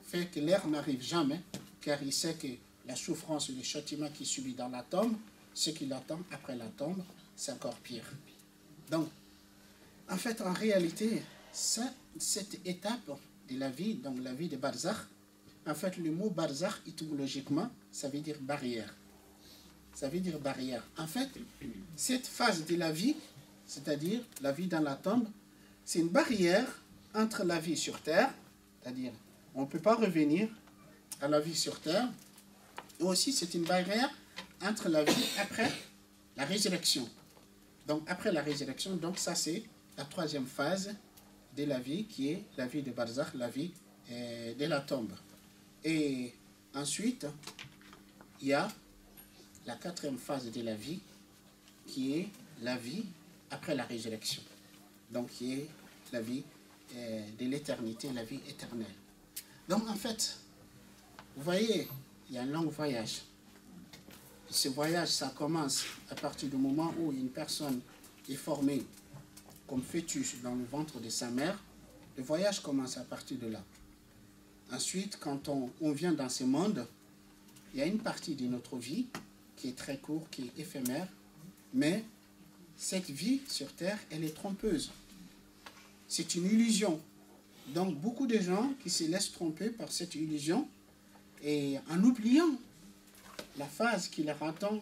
Fais que l'heure n'arrive jamais, car il sait que la souffrance et le châtiment qu'il subit dans la tombe, ce qui l'attend après la tombe, c'est encore pire. Donc, en fait, en réalité, cette étape de la vie, donc la vie de Barzakh, en fait, le mot Barzakh, étymologiquement, ça veut dire barrière. Ça veut dire barrière. En fait, cette phase de la vie, c'est-à-dire la vie dans la tombe, c'est une barrière entre la vie sur terre, c'est-à-dire on ne peut pas revenir à la vie sur terre, et aussi c'est une barrière entre la vie après la résurrection. Donc après la résurrection, donc ça c'est la troisième phase de la vie qui est la vie de Barzakh, la vie de la tombe. Et ensuite, il y a la quatrième phase de la vie qui est la vie après la résurrection. Donc qui est la vie de l'éternité, la vie éternelle. Donc en fait, vous voyez, il y a un long voyage. Ce voyage, ça commence à partir du moment où une personne est formée comme fœtus dans le ventre de sa mère. Le voyage commence à partir de là. Ensuite, quand on vient dans ce monde, il y a une partie de notre vie qui est très courte, qui est éphémère, mais cette vie sur Terre, elle est trompeuse. C'est une illusion. Donc, beaucoup de gens qui se laissent tromper par cette illusion, et en oubliant la phase qui leur attend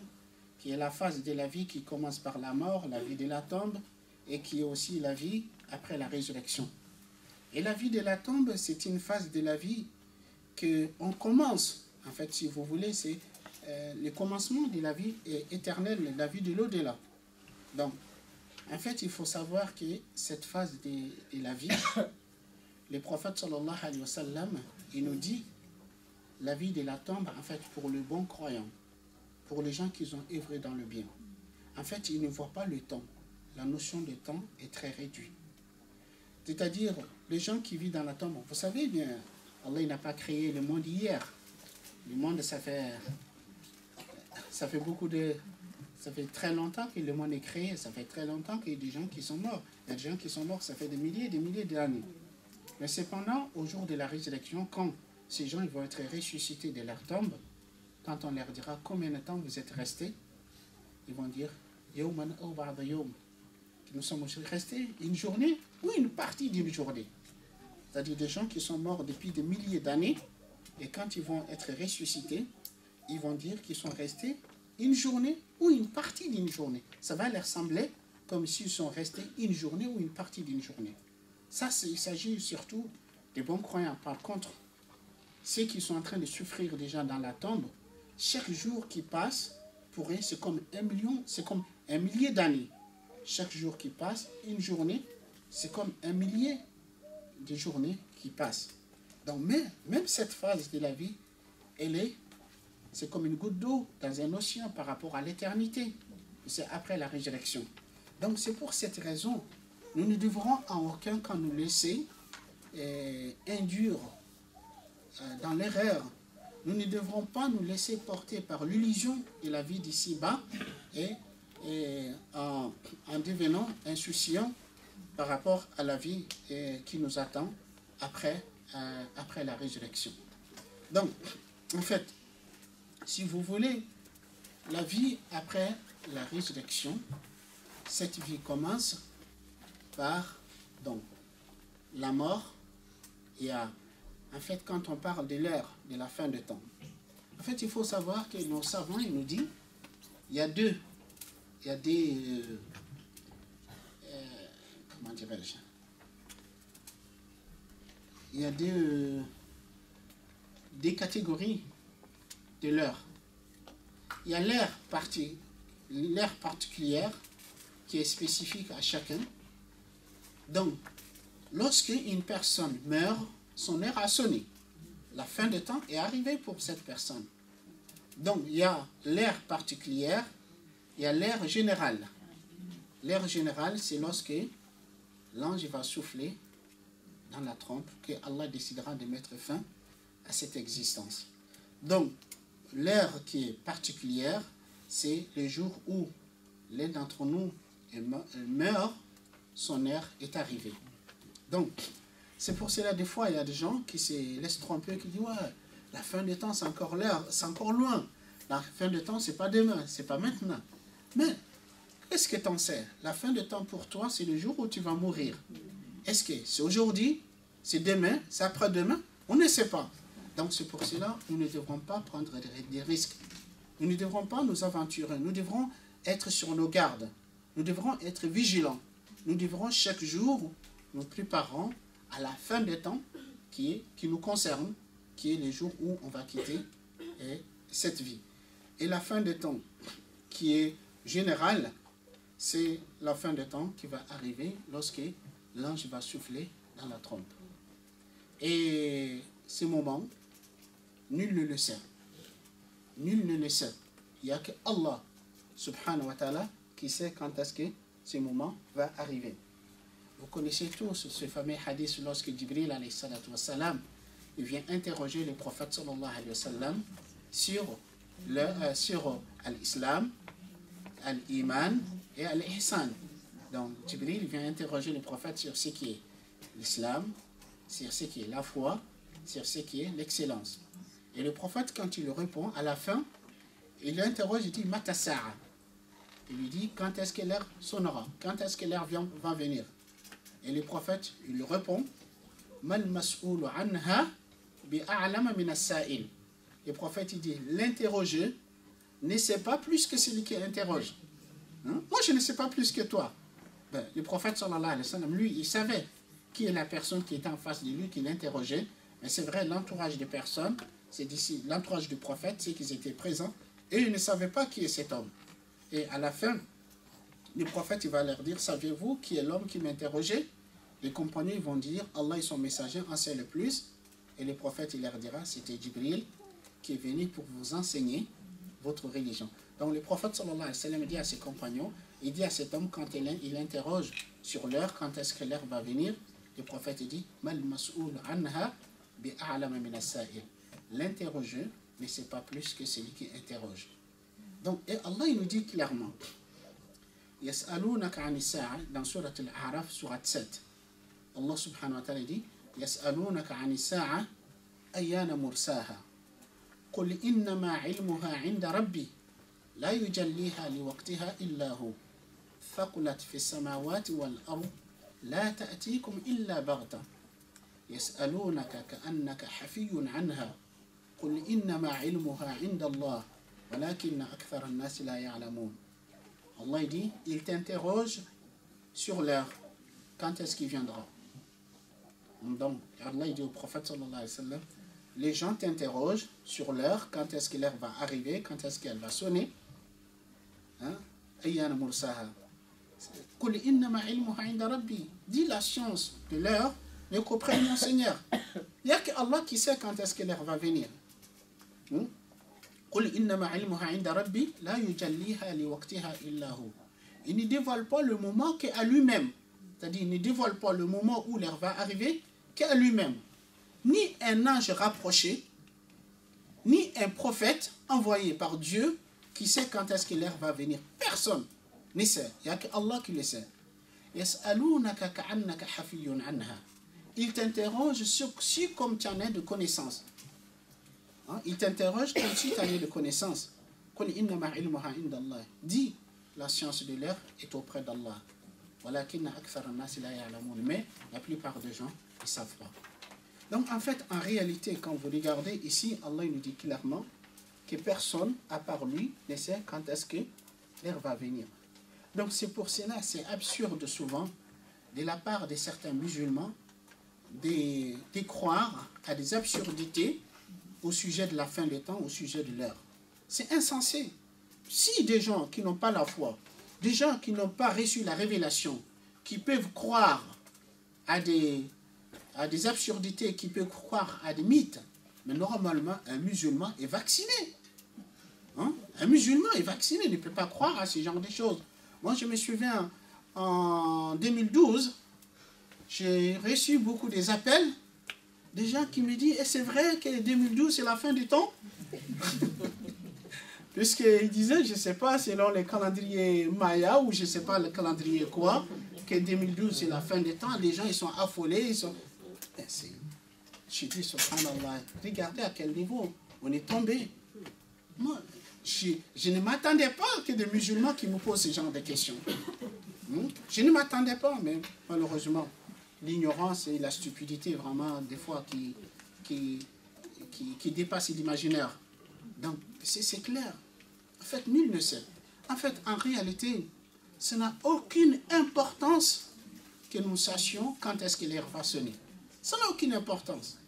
qui est la phase de la vie qui commence par la mort, la vie de la tombe, et qui est aussi la vie après la résurrection. Et la vie de la tombe, c'est une phase de la vie qu'on commence. En fait, si vous voulez, c'est le commencement de la vie éternelle, la vie de l'au-delà. Donc, en fait, il faut savoir que cette phase de la vie, le prophète sallallahu alayhi wa sallam, il nous dit la vie de la tombe, en fait, pour le bon croyant, pour les gens qui ont œuvré dans le bien. En fait, ils ne voient pas le temps. La notion de temps est très réduite. C'est-à-dire, les gens qui vivent dans la tombe, vous savez bien, Allah n'a pas créé le monde hier. Le monde, ça fait beaucoup de... Ça fait très longtemps que le monde est créé, ça fait très longtemps qu'il y a des gens qui sont morts. Il y a des gens qui sont morts, ça fait des milliers d'années. Mais cependant, au jour de la résurrection, quand ces gens ils vont être ressuscités de leur tombe, quand on leur dira combien de temps vous êtes restés, ils vont dire Yawman aw ba'da yawm. Nous sommes restés une journée ou une partie d'une journée. C'est-à-dire des gens qui sont morts depuis des milliers d'années, et quand ils vont être ressuscités, ils vont dire qu'ils sont restés une journée ou une partie d'une journée. Ça va leur sembler comme s'ils sont restés une journée ou une partie d'une journée. Ça, il s'agit surtout des bons croyants. Par contre, ceux qui sont en train de souffrir déjà dans la tombe, chaque jour qui passe, pour eux, c'est comme 1 million, c'est comme 1 millier d'années. Chaque jour qui passe, une journée, c'est comme 1 millier de journées qui passent. Donc, même cette phase de la vie, c'est comme une goutte d'eau dans un océan par rapport à l'éternité. C'est après la résurrection. Donc, c'est pour cette raison, nous ne devrons en aucun cas nous laisser induire dans l'erreur. Nous ne devrons pas nous laisser porter par l'illusion de la vie d'ici-bas et en devenant insouciants par rapport à la vie qui nous attend après la résurrection. Donc, en fait, si vous voulez, la vie après la résurrection, cette vie commence par donc, la mort. En fait, quand on parle de l'heure de la fin de temps, en fait, il faut savoir que nos savants, ils nous disent, comment dirais-je, il y a des catégories de l'heure. Il y a l'heure particulière qui est spécifique à chacun. Donc, lorsque une personne meurt, son heure a sonné. La fin de temps est arrivée pour cette personne. Donc, il y a l'heure particulière, il y a l'heure générale. L'heure générale, c'est lorsque l'ange va souffler dans la trompe, que Allah décidera de mettre fin à cette existence. Donc, l'heure qui est particulière, c'est le jour où l'un d'entre nous meurt, son heure est arrivée. Donc, c'est pour cela, des fois, il y a des gens qui se laissent tromper, qui disent, ouais, la fin des temps, c'est encore l'heure, c'est encore loin. La fin des temps, c'est pas demain, c'est pas maintenant. Mais, qu'est-ce que tu en sais? La fin des temps pour toi, c'est le jour où tu vas mourir. Est-ce que c'est aujourd'hui, c'est demain, c'est après-demain? On ne sait pas. Donc, c'est pour cela que nous ne devrons pas prendre des risques. Nous ne devrons pas nous aventurer. Nous devrons être sur nos gardes. Nous devrons être vigilants. Nous devrons chaque jour nous préparer à la fin des temps qui nous concerne, qui est le jour où on va quitter cette vie. Et la fin des temps qui est générale, c'est la fin des temps qui va arriver lorsque l'ange va souffler dans la trompe. Et ce moment, nul ne le sait. Nul ne le sait. Il n'y a que Allah, subhanahu wa ta'ala, qui sait quand est-ce que ce moment va arriver. Vous connaissez tous ce fameux hadith lorsque Jibril, alayhi salatu wa salam, il vient interroger le prophète, sallallahu alayhi wa sallam, sur l'islam, l'iman et l'ihsan. Donc, Jibril vient interroger le prophète sur ce qui est l'islam, sur ce qui est la foi, sur ce qui est l'excellence. Et le prophète, quand il répond, à la fin, il l'interroge, il dit, Mata sa'a. Il lui dit, quand est-ce que l'heure sonnera? Quand est-ce que l'heure va venir? Et le prophète, il répond, Mal mas'oulu anha bi'a'lama min as-sa'il. Le prophète, il dit, l'interroger ne sait pas plus que celui qui interroge. Hein? Moi, je ne sais pas plus que toi. Ben, le prophète sallallahu alayhi wa sallam, lui, il savait qui est la personne qui était en face de lui, qui l'interrogeait. Mais c'est vrai, l'entourage des personnes, c'est d'ici, l'entourage du prophète, c'est qu'ils étaient présents et ils ne savaient pas qui est cet homme. Et à la fin, le prophète, il va leur dire, savez-vous qui est l'homme qui m'interrogeait? Les compagnons, ils vont dire, Allah et son messager en sait le plus. Et le prophète, il leur dira, c'était Jibril qui est venu pour vous enseigner votre religion. Donc le prophète sallallahu alayhi wa sallam dit à ses compagnons, il dit à cet homme quand il interroge sur l'heure, quand est-ce que l'heure va venir, le prophète dit, mal mas'oul anha bi a'lama min as-sa'il. L'interrogeur ne sait pas plus que celui qui interroge. Donc et Allah il nous dit clairement, yas'alunaka 'ani as-sa'a dans surat al-A'raf surat 7. Allah subhanahu wa ta'ala dit, yas'alunaka 'ani as-sa'a ayyana mursaha. قل إنما علمها عند ربي لا يجليها لوقتها إلا هو ثقلت في السماوات والأرض لا تأتيكم إلا بغتة يسألونك كأنك حفي عنها قل إنما علمها عند الله ولكن أكثر الناس لا يعلمون. Allah dit, il t'interroge sur l'heure. Quand est-ce qu'il viendra? Donc, Allah dit au prophète sallallahu alayhi wa sallam, les gens t'interrogent sur l'heure, quand est-ce que l'heure va arriver, quand est-ce qu'elle va sonner. Ayyana mursaha. Qul innama ilmuha 'inda rabbi. Dis la science de l'heure n'est qu'auprès de mon Seigneur. Il n'y a que Allah qui sait quand est-ce que l'heure va venir. Qul innama ilmuha 'inda rabbi la yujalliha liwaqtiha illa hu. Il ne dévoile pas le moment qu'à lui-même. C'est-à-dire, il ne dévoile pas le moment où l'heure va arriver qu'à lui-même. Ni un ange rapproché, ni un prophète envoyé par Dieu qui sait quand est-ce que l'heure va venir. Personne ne sait. Il n'y a que Allah qui le sait. Il t'interroge si comme tu en es de connaissance. Il t'interroge comme si tu en es de connaissance. Dis, la science de l'heure est auprès d'Allah. Mais la plupart des gens ne savent pas. Donc en fait, en réalité, quand vous regardez ici, Allah nous dit clairement que personne, à part lui, ne sait quand est-ce que l'heure va venir. Donc c'est pour cela, c'est absurde souvent, de la part de certains musulmans, de croire à des absurdités au sujet de la fin des temps, au sujet de l'heure. C'est insensé. Si des gens qui n'ont pas la foi, des gens qui n'ont pas reçu la révélation, qui peuvent croire à des absurdités, qui peuvent croire à des mythes, mais normalement, un musulman est vacciné. Un musulman est vacciné, il ne peut pas croire à ce genre de choses. Moi, je me souviens, en 2012, j'ai reçu beaucoup des appels, des gens qui me disent, et c'est vrai que 2012, c'est la fin du temps? Puisqu'ils disaient, je ne sais pas, selon le calendrier Maya, ou je ne sais pas le calendrier quoi, que 2012, c'est la fin des temps, les gens, ils sont affolés, ils sont... Je dis, subhanallah, regardez à quel niveau on est tombé. Moi, je ne m'attendais pas que des musulmans qui me posent ce genre de questions. Je ne m'attendais pas, mais malheureusement, l'ignorance et la stupidité, vraiment, des fois, qui dépassent l'imaginaire. Donc, c'est clair. En fait, nul ne sait. En fait, en réalité, ça n'a aucune importance que nous sachions quand est-ce que l'heure va sonner. Ça n'a aucune importance.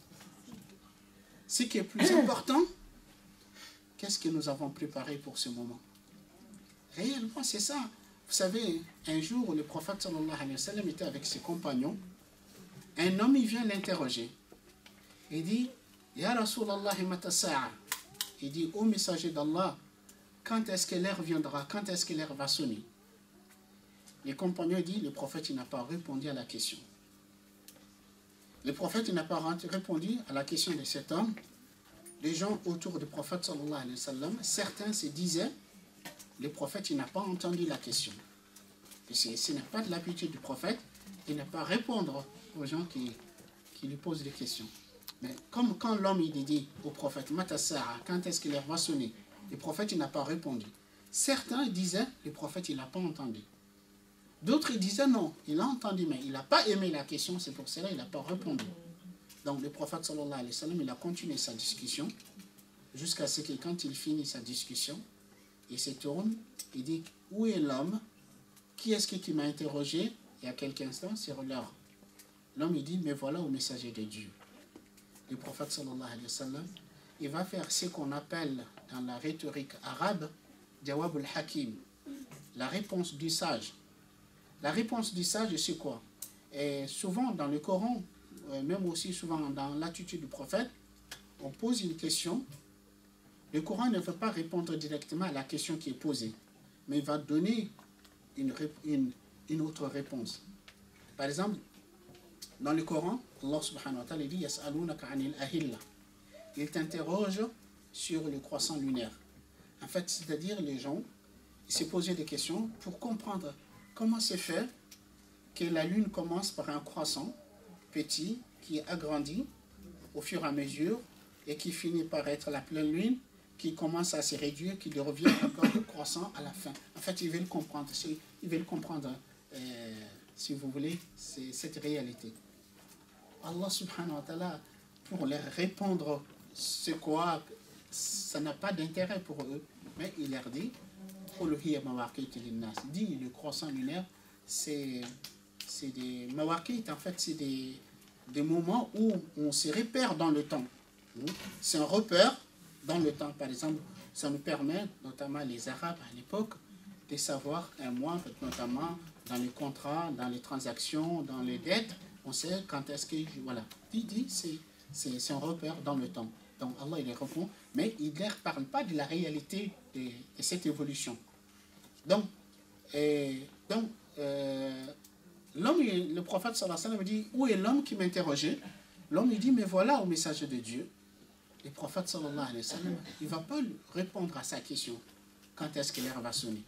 Ce qui est plus important, qu'est-ce que nous avons préparé pour ce moment? Réellement, c'est ça. Vous savez, un jour, le prophète sallallahu alayhi wa sallam était avec ses compagnons. Un homme, il vient l'interroger. Il dit, Ya Rasulallah mata sa'a. Il dit, ô messager d'Allah, quand est-ce que l'heure viendra? Quand est-ce que l'heure va sonner? Les compagnons disent, le prophète n'a pas répondu à la question. Le prophète n'a pas répondu à la question de cet homme. Les gens autour du prophète sallallahu alayhi wa sallam, certains se disaient, le prophète n'a pas entendu la question. Et ce n'est pas de l'habitude du prophète, il n'a pas répondre aux gens qui lui posent des questions. Mais comme quand l'homme il dit au prophète, Mata sa'a, quand est-ce que l'heure va sonner? Le prophète n'a pas répondu. Certains disaient, le prophète il n'a pas entendu. D'autres disaient non, il a entendu, mais il n'a pas aimé la question, c'est pour cela qu'il n'a pas répondu. Donc le prophète sallallahu alayhi wa sallam, il a continué sa discussion, jusqu'à ce que quand il finit sa discussion, il se tourne, il dit, où est l'homme? Qui est-ce qui m'a interrogé il y a quelques instants sur l'heure? L'homme, il dit, mais voilà au messager de Dieu. Le prophète sallallahu alayhi wa sallam, il va faire ce qu'on appelle dans la rhétorique arabe, Jawab al-Hakim, la réponse du sage. La réponse du sage, c'est quoi? Et souvent dans le Coran, même aussi souvent dans l'attitude du prophète, on pose une question. Le Coran ne veut pas répondre directement à la question qui est posée, mais il va donner une autre réponse. Par exemple, dans le Coran, Allah subhanahu wa ta'ala dit Yas'alunaka 'anil ahilla. Il t'interroge sur le croissant lunaire. En fait, c'est-à-dire les gens se posaient des questions pour comprendre comment c'est fait que la lune commence par un croissant petit qui agrandit au fur et à mesure et qui finit par être la pleine lune, qui commence à se réduire, qui revient encore croissant à la fin. En fait, ils veulent comprendre, si vous voulez, c'est cette réalité. Allah subhanahu wa ta'ala, pour leur répondre c'est quoi, ça n'a pas d'intérêt pour eux, mais il leur dit, dit le croissant lunaire, c'est des mawaqit, en fait, c'est des moments où on se repère dans le temps. C'est un repère dans le temps. Par exemple, ça nous permet, notamment les Arabes à l'époque, de savoir un mois, notamment dans les contrats, dans les transactions, dans les dettes, on sait quand est-ce que, voilà. C'est un repère dans le temps. Donc Allah, il les répond, mais il ne leur parle pas de la réalité de cette évolution. Donc l'homme, le prophète sallallahu alayhi wa sallam dit, où est l'homme qui m'interrogeait? L'homme, il dit, mais voilà au message de Dieu. Le prophète sallallahu alayhi wa sallam, il ne va pas répondre à sa question. Quand est-ce que l'heure va sonner?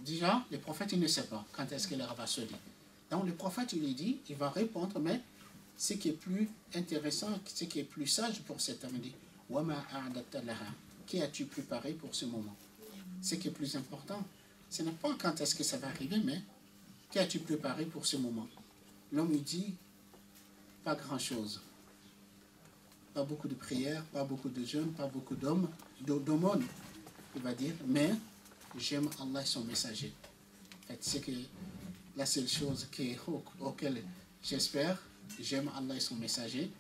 Déjà, le prophète, il ne sait pas quand est-ce que l'heure va sonner. Donc le prophète, il lui dit, il va répondre, mais ce qui est plus intéressant, ce qui est plus sage pour cet homme, il dit, qui as-tu préparé pour ce moment? Ce qui est plus important, ce n'est pas quand est-ce que ça va arriver, mais qu'as-tu préparé pour ce moment? L'homme lui dit, pas grand-chose. Pas beaucoup de prières, pas beaucoup de jeûnes, pas beaucoup d'aumônes. Il va dire, mais j'aime Allah et son messager. C'est que la seule chose auquel j'espère, j'aime Allah et son messager.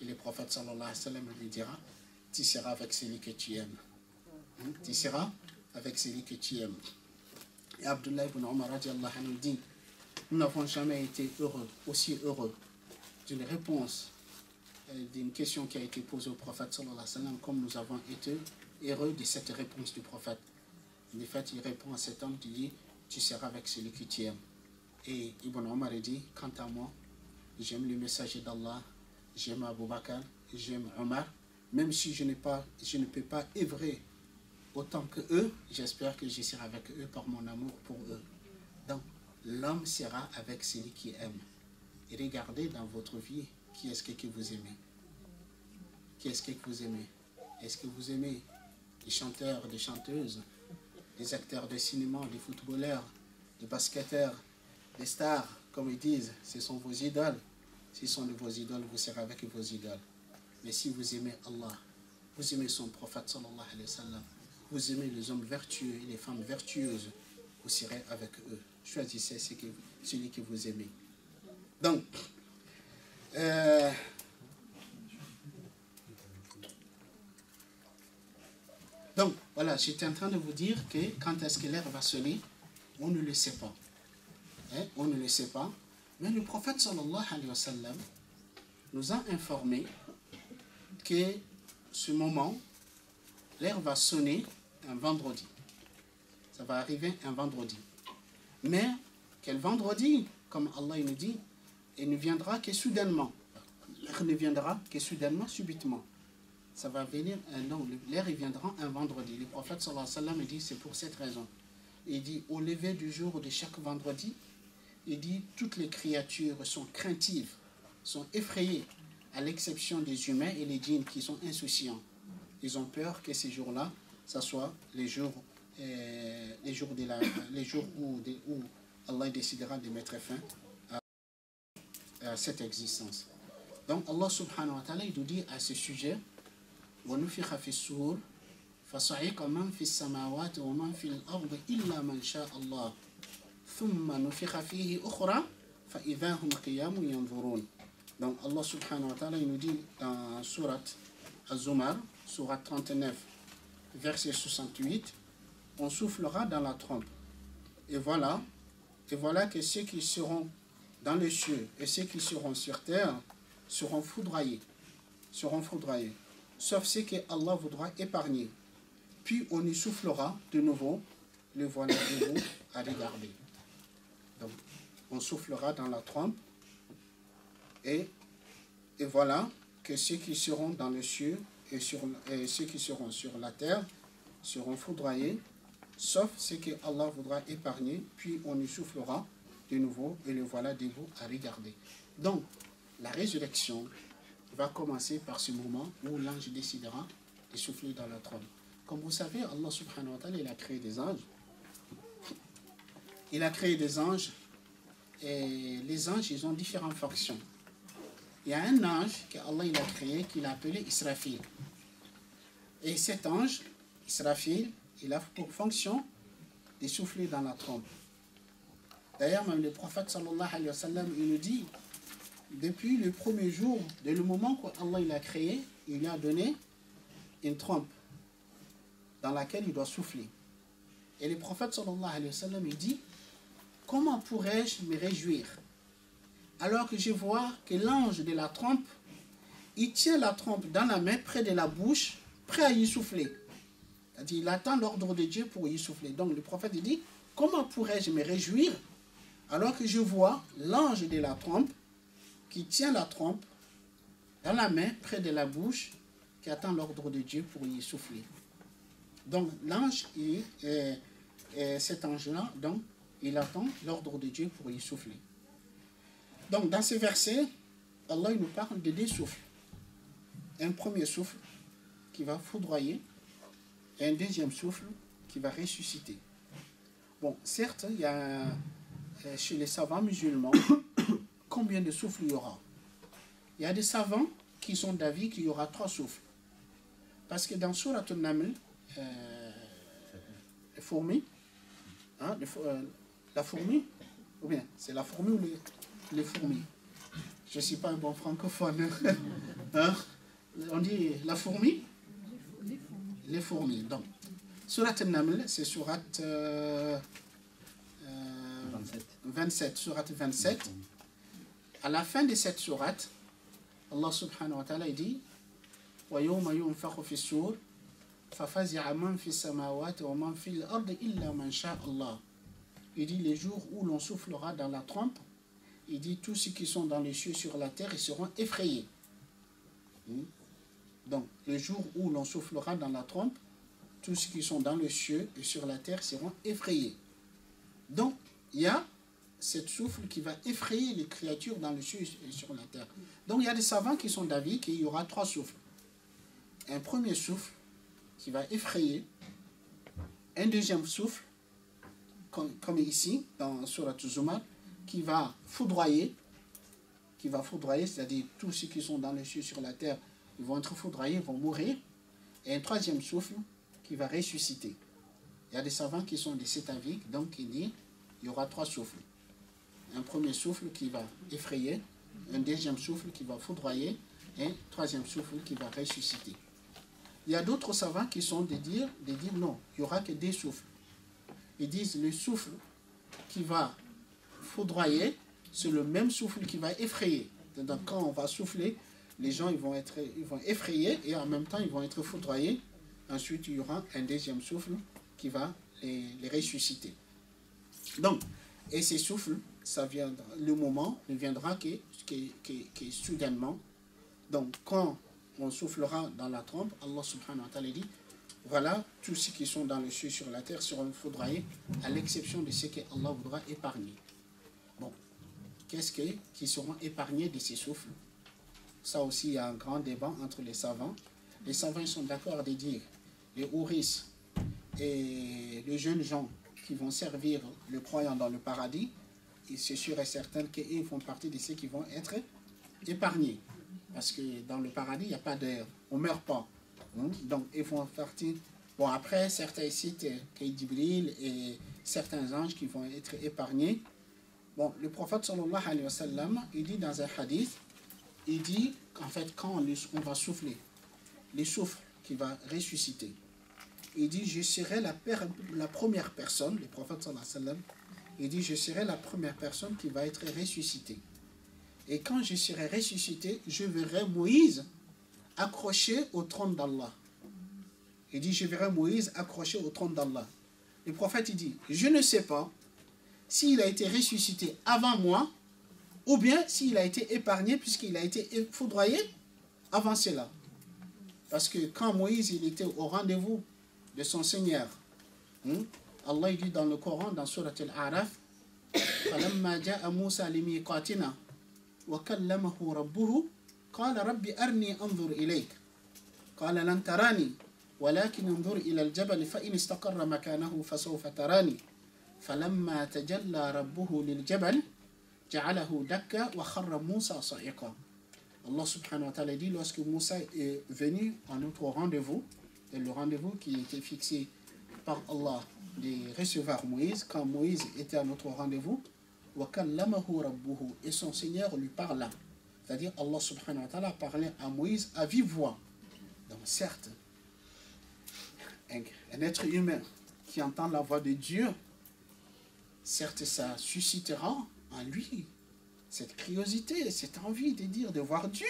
Et le prophète sallallahu alayhi wa sallam lui dira, tu seras avec celui que tu aimes. Tu seras avec celui que tu aimes. Et Abdullah ibn Omar radiallahu anhu dit, nous n'avons jamais été aussi heureux d'une réponse d'une question qui a été posée au prophète sallallahu alayhi wa sallam, comme nous avons été heureux de cette réponse du prophète. En fait, il répond à cet homme qui dit, tu seras avec celui que tu aimes. Et Ibn Omar dit, quant à moi, j'aime le messager d'Allah, j'aime Abu Bakr, j'aime Omar, même si je ne peux pas œuvrer autant que eux, j'espère que je serai avec eux par mon amour pour eux. Donc, l'homme sera avec celui qui aime. Et regardez dans votre vie, qui est-ce que vous aimez? Qui est-ce que vous aimez? Est-ce que vous aimez des chanteurs, des chanteuses, des acteurs de cinéma, des footballeurs, des basketteurs, des stars, comme ils disent, ce sont vos idoles. S'ils sont vos idoles, vous serez avec vos idoles. Mais si vous aimez Allah, vous aimez son prophète sallallahu alayhi wa sallam, vous aimez les hommes vertueux et les femmes vertueuses, vous serez avec eux. Choisissez celui que vous aimez. Donc, voilà, j'étais en train de vous dire que quand est-ce que l'heure va sonner, on ne le sait pas. On ne le sait pas. Mais le prophète sallallahu alayhi wa sallam nous a informé que ce moment, l'heure va sonner un vendredi. Ça va arriver un vendredi. Mais quel vendredi, comme Allah nous dit, il ne viendra que soudainement. L'heure ne viendra que soudainement, subitement. Ça va venir, non, l'heure viendra un vendredi. Le prophète sallallahu alayhi wa sallam dit, c'est pour cette raison. Il dit, au lever du jour de chaque vendredi, il dit, toutes les créatures sont craintives, sont effrayées, à l'exception des humains et les djinns qui sont insouciants. Ils ont peur que ces jours-là, ça soit les jours où Allah décidera de mettre fin à cette existence. Donc Allah subhanahu wa ta'ala, il nous dit à ce sujet, فصعق من في السماوات ومن في الأرض إلا من شاء الله ثم نفخ فيه أخرى فإذا هم قيام ينظرون. Donc Allah subhanahu wa ta'ala il nous dit dans Surat Az-Zumar, Surat 39, verset 68, on soufflera dans la trompe. Et voilà que ceux qui seront dans les cieux et ceux qui seront sur terre seront foudroyés. Sauf ceux que Allah voudra épargner. Puis on y soufflera de nouveau, le voilà de vous à regarder. Donc, on soufflera dans la trompe et voilà que ceux qui seront dans les cieux et ceux qui seront sur la terre seront foudroyés, sauf ceux que Allah voudra épargner, puis on y soufflera de nouveau et le voilà de vous à regarder. Donc, la résurrection va commencer par ce moment où l'ange décidera de souffler dans la trompe. Comme vous savez, Allah subhanahu wa ta'ala, il a créé des anges. Il a créé des anges et les anges, ils ont différentes fonctions. Il y a un ange qu'Allah il a créé qu'il a appelé Israfil. Et cet ange, Israfil, il a pour fonction de souffler dans la trompe. D'ailleurs, même le prophète sallallahu alayhi wa sallam, il nous dit, depuis le premier jour, dès le moment qu'Allah il a créé, il lui a donné une trompe dans laquelle il doit souffler. Et le prophète sallallahu alayhi wa sallam, il dit, comment pourrais-je me réjouir alors que je vois que l'ange de la trompe, il tient la trompe dans la main, près de la bouche, prêt à y souffler. C'est-à-dire, il attend l'ordre de Dieu pour y souffler. Donc le prophète il dit, comment pourrais-je me réjouir alors que je vois l'ange de la trompe qui tient la trompe dans la main, près de la bouche, qui attend l'ordre de Dieu pour y souffler. Donc l'ange, cet ange-là, donc, il attend l'ordre de Dieu pour y souffler. Donc dans ce verset, Allah il nous parle de deux souffles. Un premier souffle qui va foudroyer et un deuxième souffle qui va ressusciter. Bon, certes, il y a chez les savants musulmans, combien de souffles il y aura? Il y a des savants qui sont d'avis qu'il y aura 3 souffles. Parce que dans Surat An-Naml, les fourmis, hein, la fourmi, ou bien c'est la fourmi ou les fourmis? Je ne suis pas un bon francophone. Hein? On dit la fourmi? Les fourmis. Donc, Surat An-Naml, c'est Surat 27. Surat 27. À la fin de cette sourate, Allah subhanahu wa ta'ala dit وَيَوْمَ يُنْفَخُ فِي الصُّورِ فَفَزِعَ مَنْ فِي السَّمَاوَاتِ وَمَنْ فِي الْأَرْضِ إِلَّا مَنْ شَاءَ اللَّهُ. Il dit les jours où l'on soufflera dans la trompe, il dit tous ceux qui sont dans les cieux sur la terre, ils seront effrayés. Donc, le jour où l'on soufflera dans la trompe, tous ceux qui sont dans les cieux et sur la terre seront effrayés. Donc, il y a cette souffle qui va effrayer les créatures dans le ciel et sur la terre. Donc il y a des savants qui sont d'avis qu'il y aura 3 souffles. Un premier souffle qui va effrayer, un deuxième souffle, comme ici dans Surat Az-Zumar, qui va foudroyer, c'est-à-dire tous ceux qui sont dans le ciel et sur la terre, ils vont être foudroyés, vont mourir, et un troisième souffle qui va ressusciter. Il y a des savants qui sont de cet avis, donc il dit il y aura 3 souffles. Un premier souffle qui va effrayer, un deuxième souffle qui va foudroyer, et un troisième souffle qui va ressusciter. Il y a d'autres savants qui sont de dire non, il n'y aura que 2 souffles. Ils disent le souffle qui va foudroyer, c'est le même souffle qui va effrayer. Donc quand on va souffler, les gens ils vont effrayer et en même temps ils vont être foudroyés. Ensuite il y aura un deuxième souffle qui va les ressusciter. Donc, et ces souffles, ça viendra, le moment ne viendra que soudainement. Donc, quand on soufflera dans la trompe, Allah subhanahu wa ta'ala dit, voilà, tous ceux qui sont dans le ciel sur la terre seront foudroyés, à l'exception de ceux que Allah voudra épargner. Bon, qu'est-ce qui seront épargnés de ces souffles? Ça aussi, il y a un grand débat entre les savants. Les savants ils sont d'accord de dire, les houris et les jeunes gens qui vont servir le croyant dans le paradis, et c'est sûr et certain qu'ils font partie de ceux qui vont être épargnés. Parce que dans le paradis, il n'y a pas d'air, on ne meurt pas. Donc, ils font partie Bon, après, certains citent qu'Jibril et certains anges qui vont être épargnés. Bon, le prophète sallallahu alayhi wa sallam, il dit dans un hadith, il dit qu'en fait, quand on va souffler, les souffles qui va ressusciter, il dit, je serai la première personne, le prophète sallallahu alayhi wa sallam, il dit, je serai la première personne qui va être ressuscitée. Et quand je serai ressuscité, je verrai Moïse accroché au trône d'Allah. Il dit, je verrai Moïse accroché au trône d'Allah. Le prophète, il dit, je ne sais pas s'il a été ressuscité avant moi, ou bien s'il a été épargné puisqu'il a été foudroyé avant cela. Parce que quand Moïse il était au rendez-vous de son Seigneur, Allah dit dans le Coran, dans Surat Al-A'raf, فَلَمَّا جَاءَ مُوسَى لِمِيقَاتِنَا وَكَلَّمَهُ رَبُّهُ قَالَ رَبِّ أَرْنِي أَنظُرْ إِلَيْكَ قَالَ لَنْ تَرَانِي ولكن انظر إلى الجبل فإن استقر مكانه فسوف تراني فلما تجلى ربه للجبل جعله دكا وخر موسى صعقا. Allah subhanahu wa ta'ala dit, lorsque Moussa est venu à notre rendez-vous, et le rendez-vous qui était fixé par Allah de recevoir Moïse, quand Moïse était à notre rendez-vous, et son Seigneur lui parla. C'est-à-dire Allah subhanahu wa ta'ala parlait à Moïse à vive voix. Donc certes, un être humain qui entend la voix de Dieu, certes ça suscitera en lui cette curiosité, cette envie de dire, de voir Dieu.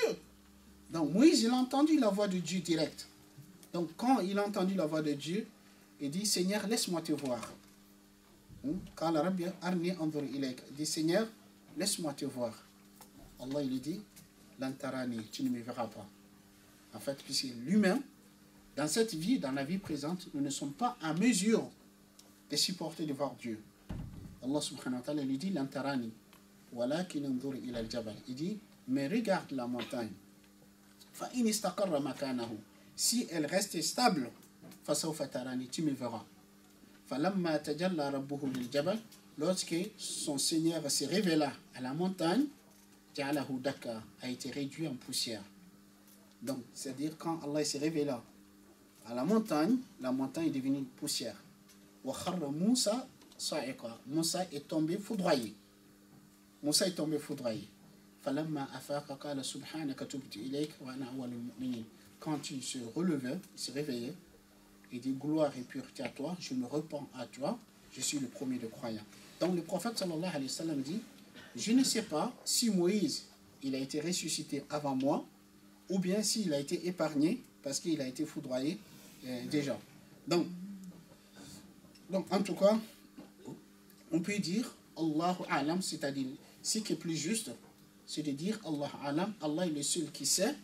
Donc Moïse, il a entendu la voix de Dieu direct. Donc quand il a entendu la voix de Dieu, il dit, Seigneur, laisse-moi te voir. Il dit, Seigneur, laisse-moi te voir. Allah, il dit, Lantarani, tu ne me verras pas. En fait, puisque l'humain, dans cette vie, dans la vie présente, nous ne sommes pas en mesure de supporter de voir Dieu. Allah subhanahu wa ta'ala lui dit, Lantarani, walakin anzur ila al-jabal. Il dit, mais regarde la montagne. Fa in istaqarra makanahu. Si elle reste stable, fa sawfa tarani, tu me verras. Falamma tajalla rabbuhu lil-jabal. Lorsque son Seigneur s'est révélé à la montagne, ja'alahu dakka, a été réduit en poussière. Donc, c'est-à-dire quand Allah s'est révélé à la montagne est devenue poussière. Moussa est tombé foudroyé. Moussa est tombé foudroyé. Quand il se relevait, il se réveillait, il dit, gloire et pureté à toi, je me repens à toi, je suis le premier de croyants. Donc le prophète sallallahu alayhi wa sallam dit, je ne sais pas si Moïse il a été ressuscité avant moi, ou bien s'il a été épargné parce qu'il a été foudroyé déjà. Donc en tout cas, on peut dire Allahu A'lam, c'est-à-dire ce qui est plus juste, c'est de dire Allah A'lam, Allah est le seul qui sait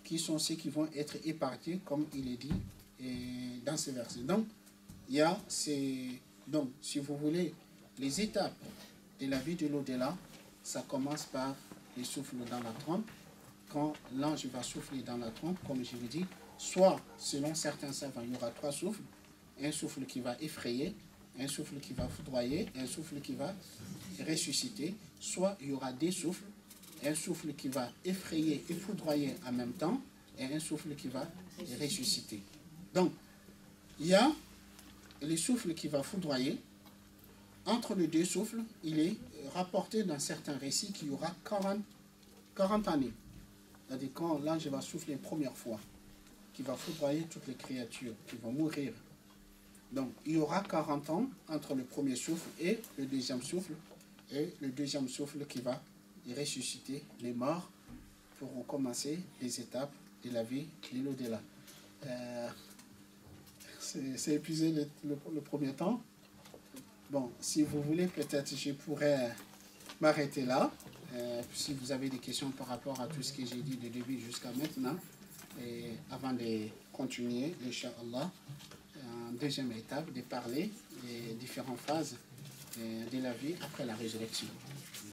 qui sont ceux qui vont être épargnés, comme il est dit dans ce verset. Donc, il y a donc, si vous voulez, les étapes de la vie de l'au-delà, ça commence par les souffles dans la trompe. Quand l'ange va souffler dans la trompe, comme je vous dis, soit, selon certains savants, il y aura 3 souffles. Un souffle qui va effrayer, un souffle qui va foudroyer, un souffle qui va ressusciter. Soit il y aura 2 souffles, un souffle qui va effrayer et foudroyer en même temps, et un souffle qui va ressusciter. Donc, il y a le souffle qui va foudroyer. Entre les 2 souffles, il est rapporté dans certains récits qu'il y aura 40 années. C'est-à-dire quand l'ange va souffler une première fois, qui va foudroyer toutes les créatures, qui vont mourir. Donc, il y aura 40 ans entre le premier souffle et le deuxième souffle, et le deuxième souffle qui va ressusciter les morts pour recommencer les étapes de la vie de l'au-delà. C'est épuisé le premier temps. Bon, si vous voulez, peut-être je pourrais m'arrêter là. Si vous avez des questions par rapport à tout ce que j'ai dit du début jusqu'à maintenant, et avant de continuer, Inch'Allah, en deuxième étape, de parler des différentes phases de la vie après la résurrection.